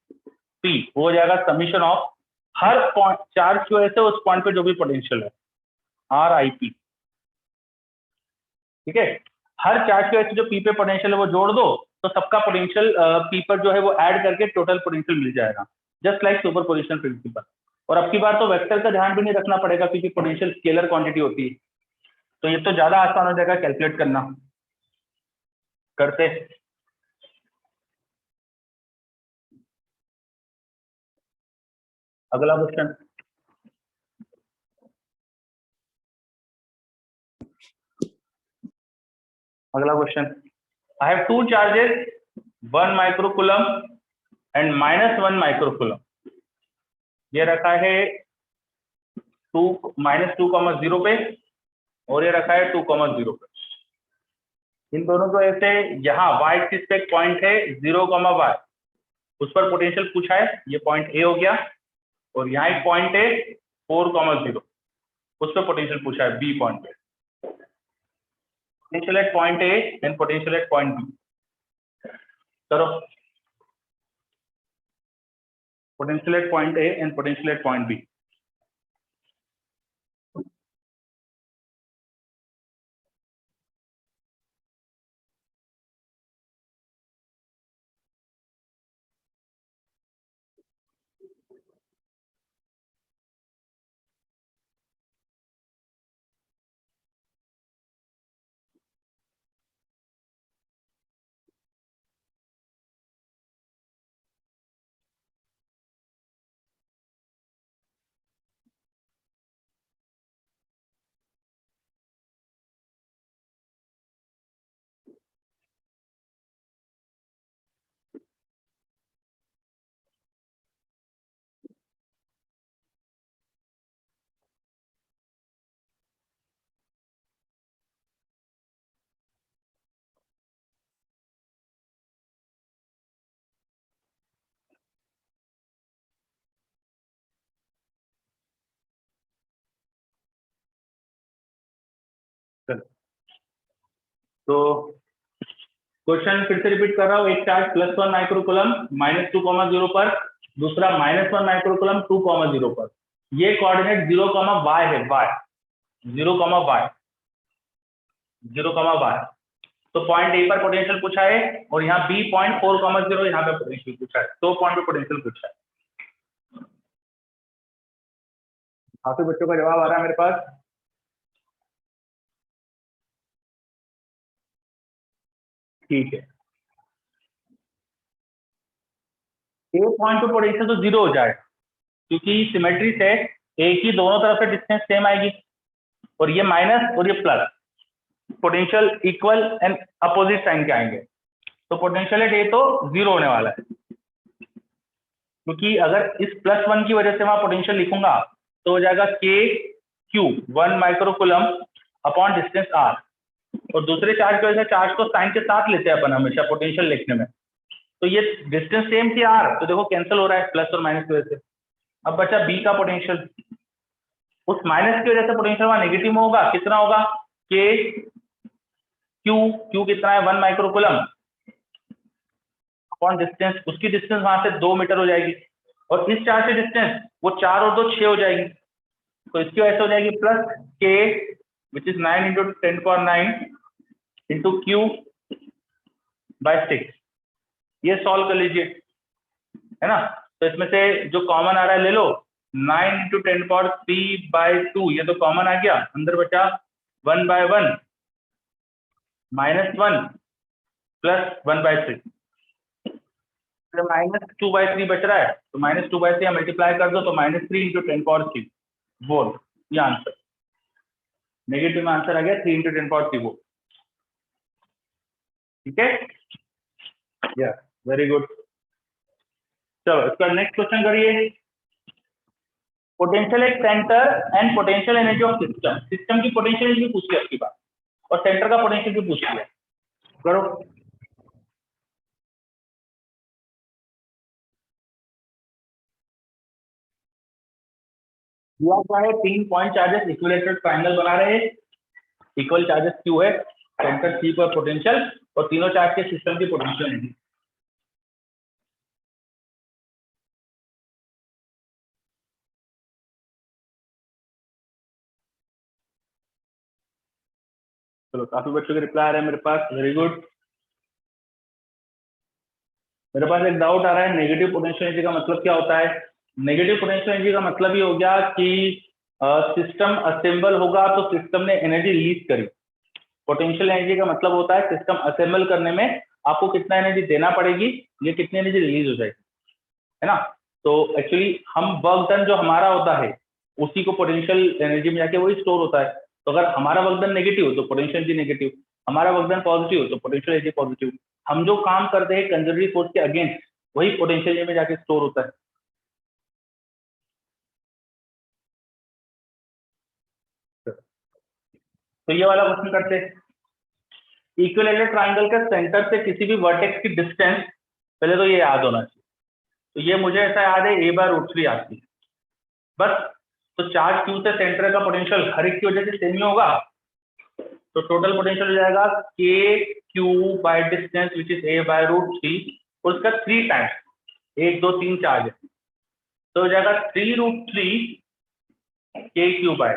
पी हो जाएगा summation of her point charge की वजह से उस पॉइंट पे जो भी पोटेंशियल है, आर आई पी। ठीक है, हर चार्ज की वजह से जो पी पे पोटेंशियल है वो जोड़ दो, तो सबका पोटेंशियल पी पर जो है वो ऐड करके टोटल पोटेंशियल मिल जाएगा, जस्ट लाइक सुपरपोजिशन प्रिंसिपल। और अब की बार तो वेक्टर का ध्यान भी नहीं रखना पड़ेगा क्योंकि पोटेंशियल स्केलर क्वांटिटी होती है, तो ये तो ज्यादा आसान हो जाएगा कैलकुलेट करना। करते अगला क्वेश्चन। अगला question, I have two charges 1 microcoulomb and -1 microcoulomb. ये रखा है 2 -2,0 पे और ये रखा है 2,0 पे। इन दोनों को ऐसे यहाँ y एक्सिस पे एक पॉइंट है 0,y, उस पर पोटेंशियल पूछा है, ये पॉइंट ए हो गया, और यहाँ एक पॉइंट है 4,0, उस पर पोटेंशियल पूछा है बी पॉइंट पे। Potential at point A and potential at point B. करो, potential at point A and potential at point B. तो क्वेश्चन फिर से रिपीट कर रहा हूँ, एक चार्ज +1 माइक्रोकुलम -2,0 पर, दूसरा -1 माइक्रोकुलम 2,0 पर। ये कोऑर्डिनेट 0,y है, y 0,y 0,y। तो पॉइंट ए पर पोटेंशियल पूछा है और यहाँ बी पॉइंट 4,0 यहाँ पे पोटेंशियल पूछा है, 2 पॉइंट पे पोटेंशियल पूछा है। काफी बच्चों का जवाब आ रहा है मेरे पास। ठीक है, ए पॉइंट पे पोटेंशियल तो 0 हो जाएगा क्योंकि सिमेट्री से ए की दोनों तरफ से डिस्टेंस सेम आएगी, और ये माइनस और ये plus, potential equal and opposite sign के आएंगे, तो पोटेंशियल एट ए तो 0 होने वाला है। क्योंकि अगर इस +1 की वजह से वहां पोटेंशियल लिखूंगा तो हो जाएगा k q 1 microcoulomb upon distance r, और दूसरे चार्ज की वजह से चार्ज को साइन के साथ लेते हैं अपन हमेशा पोटेंशियल लिखने में, तो ये डिस्टेंस सेम थी आर, तो देखो कैंसिल हो रहा है प्लस और माइनस की वजह से। अब बचा बी का पोटेंशियल, उस माइनस की वजह से पोटेंशियल वहां नेगेटिव में होगा, कितना होगा, के क्यू, क्यू कितना है 1 माइक्रोकुलम अपॉन डिस्टेंस, उसकी डिस्टेंस वहां से 2 मीटर हो जाएगी, और इस चार्ज से डिस्टेंस वो 4 और 2 6 हो जाएगी, तो इसकी वजह से हो जाएगी plus k which is 9 into 10⁹ into q by 6। ये सॉल्व कर लीजिए, है ना। तो इसमें से जो कॉमन आ रहा है ले लो, 9 इंटू 10⁻3/2, ये तो कॉमन आ गया, अंदर बचा 1/1 -1 प्लस 1/3, -2/3 बच रहा है, तो -2/3 मल्टीप्लाई कर दो तो -3 इंटू 10⁻3 वोल्ट, ये आंसर। नेगेटिव में आंसर आ गया 3 इंटू 10⁻3 वोल्ट। ठीक है, या वेरी गुड। चलो इसका नेक्स्ट क्वेश्चन करिए। Potential at centre and potential energy of system, system की पोटेंशियल एनर्जी पूछ लिया आपकी बात, और सेंटर का पोटेंशियल भी पूछ लिया। करो, दिया क्या है, 3 पॉइंट चार्जेस इक्विलेटरल ट्रायंगल बना रहे हैं, इक्वल चार्जेस क्यू है, सेंटर सी पर पोटेंशियल, और तीनों चार्ज के सिस्टम की पोटेंशियल एनर्जी। चलो काफी बच्चों के रिप्लाई आ रहे हैं मेरे पास, वेरी गुड। मेरे पास एक डाउट आ रहा है, नेगेटिव पोटेंशियल एनर्जी का मतलब क्या होता है। नेगेटिव पोटेंशियल एनर्जी का मतलब ये हो गया कि सिस्टम असेंबल होगा तो सिस्टम ने एनर्जी रिलीज करी। पोटेंशियल एनर्जी का मतलब होता है सिस्टम असेंबल करने में आपको कितना एनर्जी देना पड़ेगी, ये कितनी एनर्जी रिलीज हो जाएगी, है ना। तो एक्चुअली हम वर्क डन जो हमारा होता है उसी को पोटेंशियल एनर्जी में जाके वही स्टोर होता है। तो अगर हमारा वर्क डन नेगेटिव हो तो पोटेंशियल एनर्जी नेगेटिव, हमारा वर्क डन पॉजिटिव हो तो पोटेंशियल एनर्जी पॉजिटिव। हम जो काम करते हैं कंजर्वेटिव फोर्स के अगेंस्ट वही पोटेंशियल एनर्जी में जाके स्टोर होता है। तो ये वाला क्वेश्चन करते हैं। इक्विलैटरल ट्राइंगल के सेंटर से किसी भी वर्टेक्स की डिस्टेंस, पहले तो ये याद होना चाहिए। तो ये मुझे ऐसा याद है a/√3 आती है बस। तो चार्ज क्यू से सेंटर का पोटेंशियल हर एक की वजह से सेम ही होगा। तो टोटल पोटेंशियल हो जाएगा k Q by distance which is a/√3 और उसका 3 टाइम्स, 1 2 3 चार्ज है तो हो जाएगा 3√3 के क्यू बाय,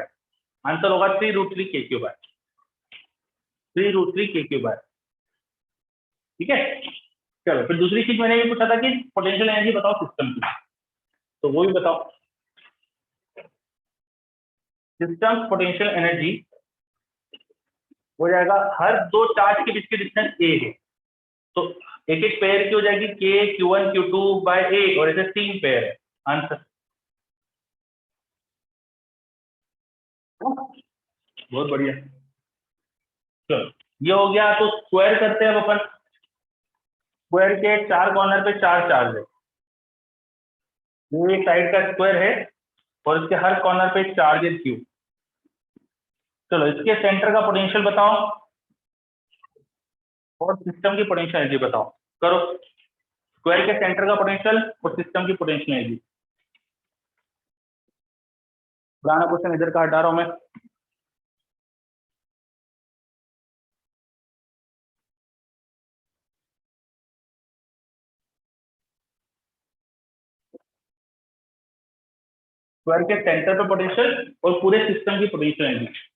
आंसर होगा 3√3 के क्यू बाय, 3√3 के क्यू बाय। ठीक है, चलो फिर दूसरी चीज मैंने ये पूछा था कि पोटेंशियल एनर्जी बताओ सिस्टम की, तो वो भी बताओ। सिस्टम पोटेंशियल एनर्जी हो जाएगा हर दो चार्ज के बीच की डिस्टेंस ए है तो एक एक पेयर की हो जाएगी के Q1 Q2 बाय ए और ऐसे 3 पेयर है आंसर। बहुत बढ़िया, चलो ये हो गया। तो स्क्वायर करते हैं अब अपन। स्क्वायर के 4 कॉर्नर पे 4 चार्ज है, ये साइड का स्क्वायर है और इसके हर कॉर्नर पे चार्ज है क्यू। चलो इसके सेंटर का पोटेंशियल बताओ और सिस्टम की पोटेंशियल एनर्जी बताओ। करो, स्क्वायर के सेंटर का पोटेंशियल और सिस्टम की पोटेंशियल एनर्जी। पुराना क्वेश्चन इधर का हटा रहा हूं मैं। स्क्वायर के सेंटर पे पोटेंशियल और पूरे सिस्टम की पोटेंशियल एनर्जी।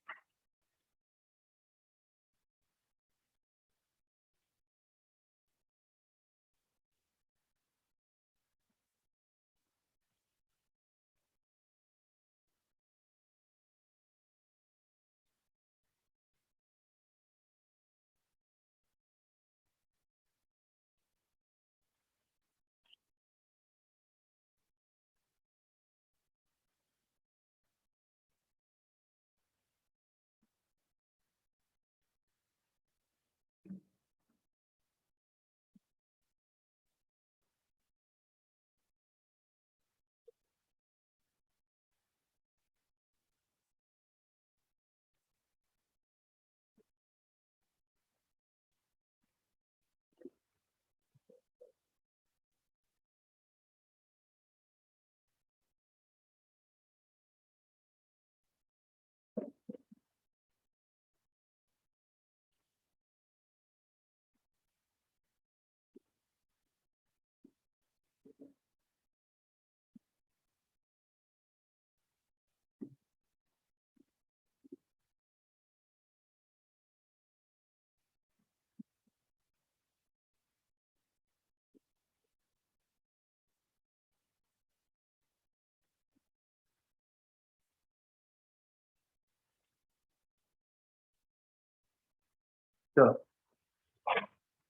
चलो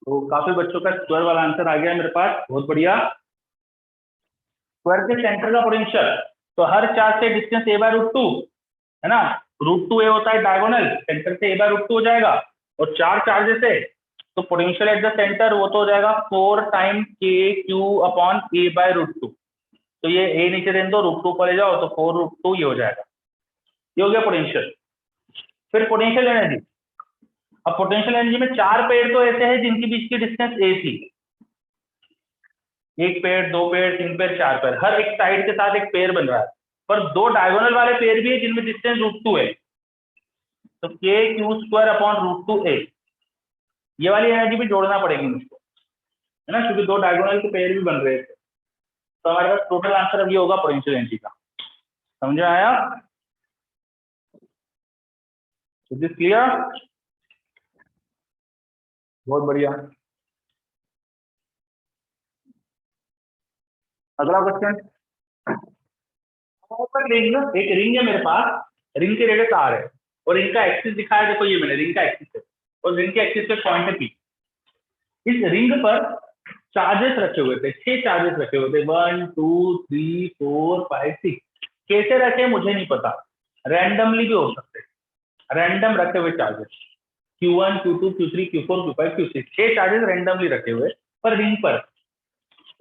तो काफी बच्चों का स्क्वायर वाला आंसर आ गया मेरे पास, बहुत बढ़िया। स्क्वायर के सेंटर का पोटेंशियल, तो हर चार्ज से डिस्टेंस a/√2 है ना। √2 ए होता है डायगोनल, सेंटर से a/√2 हो जाएगा और 4 चार्जेस है तो पोटेंशियल एट द सेंटर वो तो हो जाएगा 4 टाइम के क्यू अपॉन a/√2। तो ये a नीचे दें दो, √2 पर ले जाओ तो 4√2 ये हो जाएगा। ये हो गया पोटेंशियल। फिर पोटेंशियल एनर्जी। अब पोटेंशियल एनर्जी में 4 पेड़ तो ऐसे हैं जिनके बीच की डिस्टेंस a थी, 1 पेड़ 2 पेड़ 3 पेड़ 4 पेड़, हर एक साइड के साथ एक पेड़ बन रहा है। पर 2 डायगोनल वाले पेड़ भी है जिनमें डिस्टेंस √2 है, तो K Q square upon √2a, ये वाली एनर्जी भी जोड़ना पड़ेगी मुझको, है ना, क्योंकि 2 डायगोनल के पेड़ भी बन रहे थे। तो हमारे पास टोटल आंसर अब ये होगा पोटेंशियल एनर्जी का। समझ में आया? Is this clear? बहुत बढ़िया। अगला क्वेश्चन। पर रिंग, एक रिंग है मेरे पास, रिंग के रेडियस आर है और इनका एक्सिस दिखाया, देखो ये मैंने रिंग का एक्सिस है और रिंग के एक्सिस पे पॉइंट है पी। इस रिंग पर चार्जेस रखे हुए थे, 6 चार्जेस रखे हुए थे, 1 2 3 4 5 6। कैसे रखे मुझे नहीं पता, रैंडमली भी हो सकते, रैंडम रखे हुए charges, Q1 Q2 Q3 Q4 Q5 Q6, 6 charges randomly रखे हुए पर रिंग पर,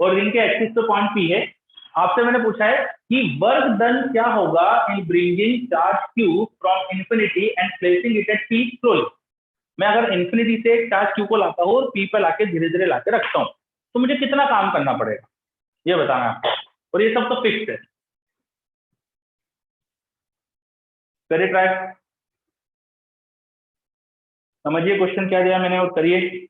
और रिंग के एक्सिस पे पॉइंट पी है। आपसे मैंने पूछा है कि वर्क डन क्या होगा in bringing charge Q from infinity and placing it at P slowly. मैं अगर इंफिनिटी से चार्ज Q को लाता हूँ और पी पर लाके धीरे धीरे लाके रखता हूँ, तो मुझे कितना काम करना पड़ेगा ये बताना आपको, और ये सब तो फिक्स है। करिए ट्राई, समझिए क्वेश्चन क्या दिया मैंने और करिए।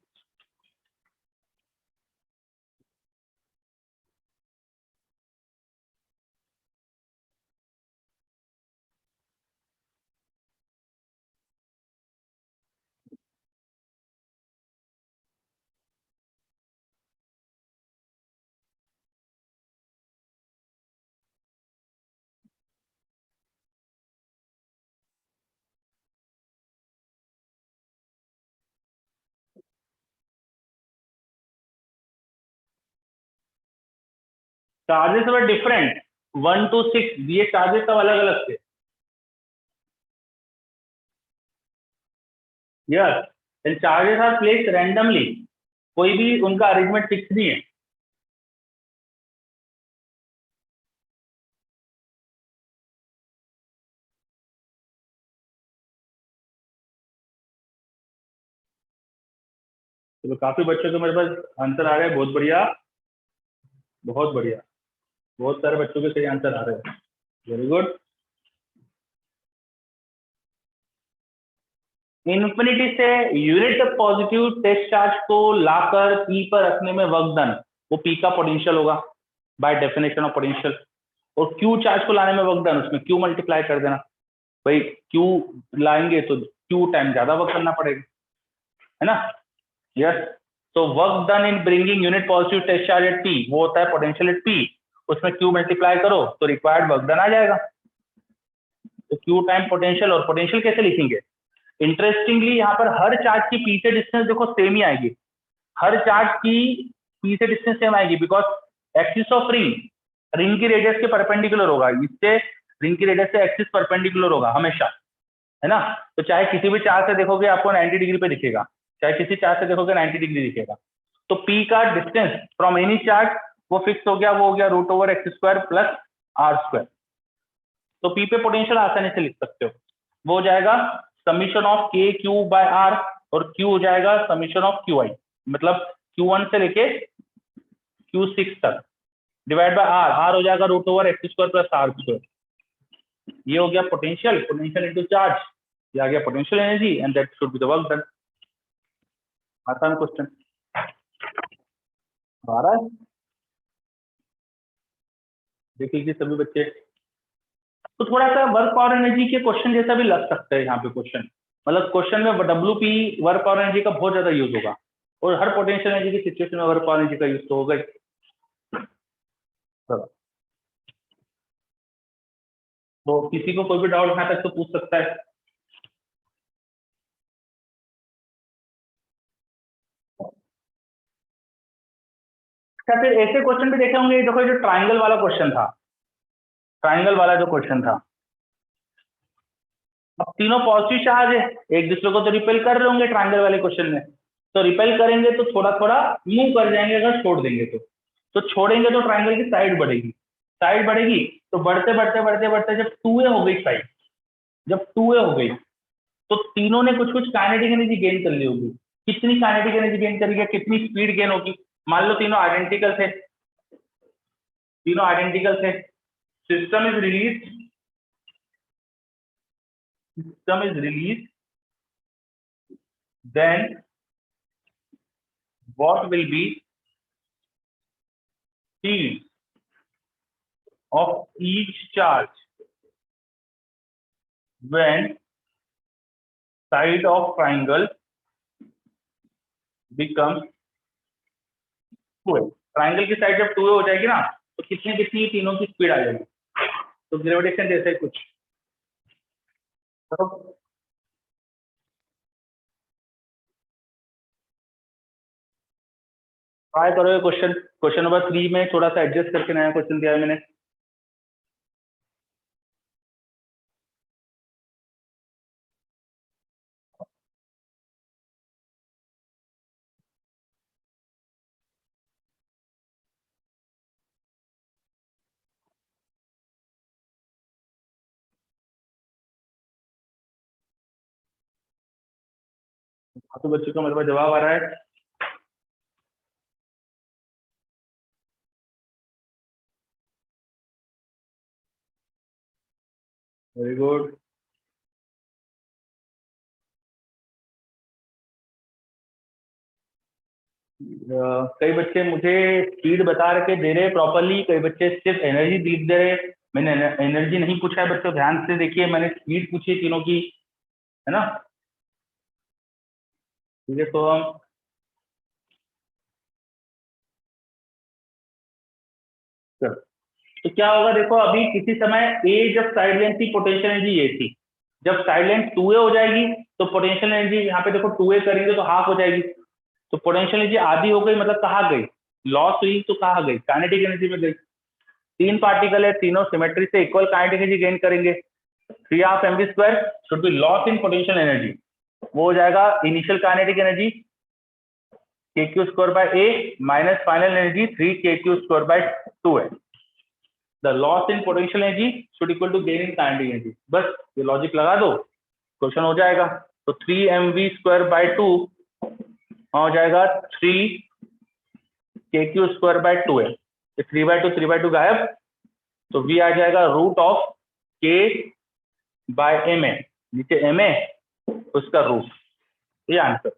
चार्जेस वर डिफरेंट, 1 to 6 ये चार्जेस सब अलग अलग थे। Yes, and charges are placed randomly, कोई भी उनका अरेंजमेंट फिक्स नहीं है। तो काफी बच्चों को मेरे पास आंसर आ रहे हैं, बहुत बढ़िया, बहुत बढ़िया, बहुत सारे बच्चों के सही आंसर आ रहे हैं, वेरी गुड। इन्फिनिटी से यूनिट पॉजिटिव टेस्ट चार्ज को लाकर पी पर रखने में वर्क डन, वो पी का पोटेंशियल होगा बाय डेफिनेशन ऑफ पोटेंशियल, और क्यू चार्ज को लाने में वर्क डन, उसमें क्यू मल्टीप्लाई कर देना, भाई क्यू लाएंगे तो क्यू टाइम ज्यादा वर्क करना पड़ेगा, है ना। यस, तो work done in bringing unit positive test charge at P, वो होता है पोटेंशियल एट पी, उसमें क्यू मल्टीप्लाई करो तो रिक्वायर्ड वर्क डन आ जाएगा। तो क्यू टाइम पोटेंशियल, और पोटेंशियल कैसे लिखेंगे, इंटरेस्टिंगली यहाँ पर हर चार्ज की पी से डिस्टेंस देखो सेम ही आएगी, हर चार्ज की पी से डिस्टेंस सेम आएगी, because axis of ring, ring की रेडियस के परपेंडिकुलर होगा, इससे रिंग की रेडियस से एक्सिस परपेंडिकुलर होगा हमेशा, है ना। तो चाहे किसी भी चार्ज से देखोगे आपको 90 डिग्री पे दिखेगा, चाहे किसी चार्ज से देखोगे 90 डिग्री दिखेगा। तो पी का डिस्टेंस फ्रॉम एनी चार्ज वो फिक्स हो गया, वो हो गया root over x square plus r square. तो पी पे पोटेंशियल आसानी से लिख सकते हो, वो हो जाएगा समीशन ऑफ के क्यू बाय आर, और क्यू हो जाएगा समीशन ऑफ क्यू आई, मतलब Q1 से लेके Q6 तक डिवाइड बाय आर, आर हो जाएगा root over x square plus r square. ये हो गया पोटेंशियल, पोटेंशियल इनटू चार्ज, ये आ गया potential energy, and that should be the work done. आसान क्वेश्चन आ रहा है, देख लीजिए सभी बच्चे। तो थोड़ा सा वर्क पावर एनर्जी के क्वेश्चन जैसा भी लग सकता है यहाँ पे क्वेश्चन, मतलब क्वेश्चन में W P work power energy का बहुत ज्यादा यूज होगा, और हर पोटेंशियल एनर्जी की सिचुएशन में वर्क पावर एनर्जी का यूज तो होगा ही। तो किसी को कोई भी डाउट यहाँ तक तो पूछ सकता है। अच्छा, फिर ऐसे क्वेश्चन भी देखे होंगे, देखो जो ट्राइंगल वाला क्वेश्चन था, ट्राइंगल वाला जो क्वेश्चन था, अब तीनों पॉजिटिव चार्ज है, एक दूसरे को तो रिपेल कर रहे होंगे ट्राइंगल वाले क्वेश्चन में, तो रिपेल करेंगे तो थोड़ा थोड़ा मूव कर जाएंगे, अगर छोड़ देंगे तो छोड़ेंगे तो ट्राइंगल की साइड बढ़ेगी, साइड बढ़ेगी, तो बढ़ते बढ़ते बढ़ते बढ़ते जब 2a हो गई साइड, जब 2a हो गई, तो तीनों ने कुछ कुछ काइनेटिक एनर्जी गेन कर ली होगी। कितनी काइनेटिक एनर्जी गेन करेगी, कितनी स्पीड गेन होगी, मान लो तीनों आइडेंटिकल थे, तीनों आइडेंटिकल थे, system is release, system is released, then what will be field of each charge when side of triangle becomes 2a। Triangle की साइड जब 2a हो जाएगी ना, तो कितनी कितनी तीनों की स्पीड आ जाएगी, तो ग्रेविटेशन जैसे कुछ ट्राई करो। क्वेश्चन क्वेश्चन नंबर 3 में थोड़ा सा एडजस्ट करके नया क्वेश्चन दिया है मैंने। तो बच्चों का मेरे पास जवाब आ रहा है। Very good. कई बच्चे मुझे स्पीड बता रखे दे रहे प्रॉपरली, कई बच्चे सिर्फ एनर्जी दे रहे। मैंने एनर्जी नहीं पूछा है बच्चों, ध्यान से देखिए, मैंने स्पीड पूछी है तीनों की, है ना। ठीक है, तो हम चलो, तो क्या होगा देखो, अभी किसी समय ए जब साइड लेंथ थी, पोटेंशियल एनर्जी ये थी। जब साइड लेंथ 2a हो जाएगी तो पोटेंशियल एनर्जी यहाँ पे देखो 2a करेंगे तो हाफ हो जाएगी। तो पोटेंशियल एनर्जी आधी हो गई, मतलब कहाँ गई, लॉस हुई तो कहाँ गई, काइनेटिक एनर्जी में गई। तीन पार्टिकल है, तीनों सिमेट्री से इक्वल काइनेटिक एनर्जी गेन करेंगे। 3 ½ mv² should be loss in potential energy. वो हो जाएगा initial kinetic energy kq² a minus final energy 3kq² 2 है। The loss in potential energy should equal to gain in kinetic energy. बस ये लॉजिक लगा दो, क्वेश्चन हो जाएगा। तो 3mv²/2 हो जाएगा 3kq² 2 है। 3/2 गायब, तो v आ जाएगा √k/ma। नीचे ma उसका रूट, ये answer.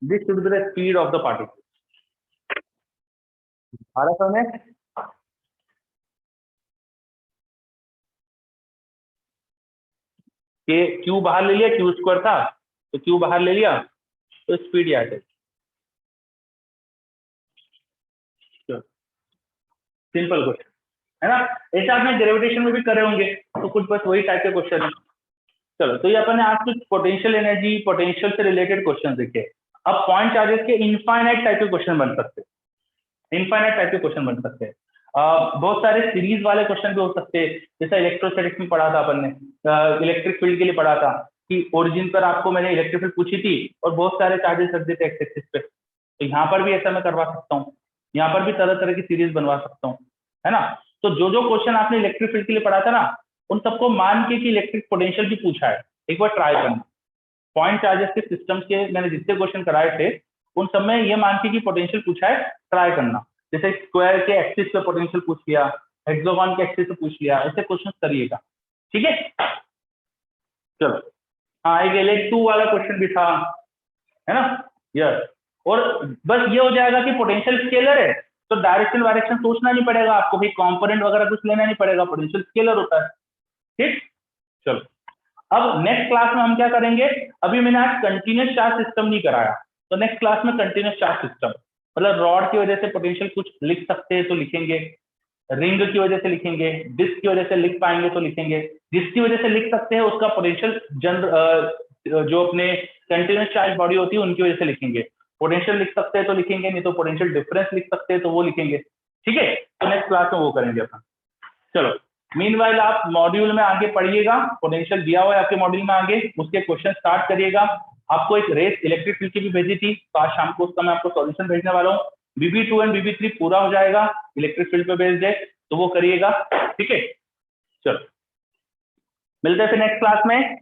This should be the speed of the particle. आ रहा समझ में? के क्यू बाहर ले लिया, q² था तो क्यू बाहर ले लिया तो स्पीड आ जाएगी। सिंपल क्वेश्चन है ना। ऐसे आपने डेरिवेशन में भी करे होंगे, तो कुछ बस वही टाइप के क्वेश्चन है। चलो, तो ये अपन ने आज कुछ पोटेंशियल एनर्जी, पोटेंशियल से रिलेटेड क्वेश्चन देखे। अब पॉइंट चार्जेस के इनफाइनाइट टाइप के क्वेश्चन बन सकते हैं। इनफाइनाइट टाइप के क्वेश्चन बन सकते हैं। बहुत सारे सीरीज वाले क्वेश्चन भी हो सकते हैं, जैसा इलेक्ट्रोस्टैटिक्स में पढ़ा था अपन ने, इलेक्ट्रिक फील्ड के लिए पढ़ा था कि ओरिजिन पर आपको मैंने इलेक्ट्रिक फील्ड पूछी थी और बहुत सारे चार्जेस रख देते एक्स एक्सिस पे। तो यहाँ पर भी ऐसा मैं करवा सकता हूँ, यहाँ पर भी तरह तरह की सीरीज बनवा सकता हूँ, है ना। तो जो जो क्वेश्चन आपने इलेक्ट्रिक फील्ड के लिए पढ़ा था ना, उन सबको मान के कि इलेक्ट्रिक पोटेंशियल भी पूछा है, एक बार ट्राई करना। पॉइंट चार्जेस के सिस्टम के मैंने जितने क्वेश्चन कराए थे, उन सब में ये मान के कि पोटेंशियल पूछा है, ट्राई करना। जैसे स्क्वायर के एक्सिस पे पोटेंशियल पूछ लिया, हेक्सागोन के एक्सिस पे पूछ लिया, ऐसे क्वेश्चन करिएगा, ठीक है। चलो, हाँ, एक L2 वाला क्वेश्चन भी था, है ना। यस, और बस ये हो जाएगा कि पोटेंशियल स्केलर है तो डायरेक्शन वायरेक्शन सोचना नहीं पड़ेगा आपको, भी कंपोनेंट वगैरह कुछ लेना नहीं पड़ेगा, पोटेंशियल स्केलर होता है, ठीक। चलो, अब नेक्स्ट क्लास में हम क्या करेंगे, अभी मैंने आज कंटिन्यूस चार्ज सिस्टम नहीं कराया, तो नेक्स्ट क्लास में कंटिन्यूस चार्ज सिस्टम, मतलब रॉड की वजह से पोटेंशियल कुछ लिख सकते हैं तो लिखेंगे, रिंग की वजह से लिखेंगे, डिस्क की वजह से लिख पाएंगे तो लिखेंगे, जिसकी वजह से लिख सकते हैं उसका पोटेंशियल जो अपने कंटिन्यूस चार्ज बॉडी होती है उनकी वजह से लिखेंगे। पोटेंशियल लिख सकते हैं तो लिखेंगे, नहीं तो पोटेंशियल डिफरेंस लिख सकते हैं तो वो लिखेंगे, ठीक है। तो नेक्स्ट क्लास में वो करेंगे अपन। चलो, मीनवाइल आप मॉड्यूल में आगे पढ़िएगा, पोटेंशियल दिया हुआ है आपके मॉड्यूल में आगे, उसके क्वेश्चन स्टार्ट करिएगा। आपको एक रेस इलेक्ट्रिक फील्ड की भी भेजी थी, तो आज शाम को उसका मैं आपको सॉल्यूशन भेजने वाला हूँ। VB2 एंड VB3 पूरा हो जाएगा, इलेक्ट्रिक फील्ड पे बेस्ड है, तो वो करिएगा, ठीक है। चलो, मिलते हैं फिर नेक्स्ट क्लास में।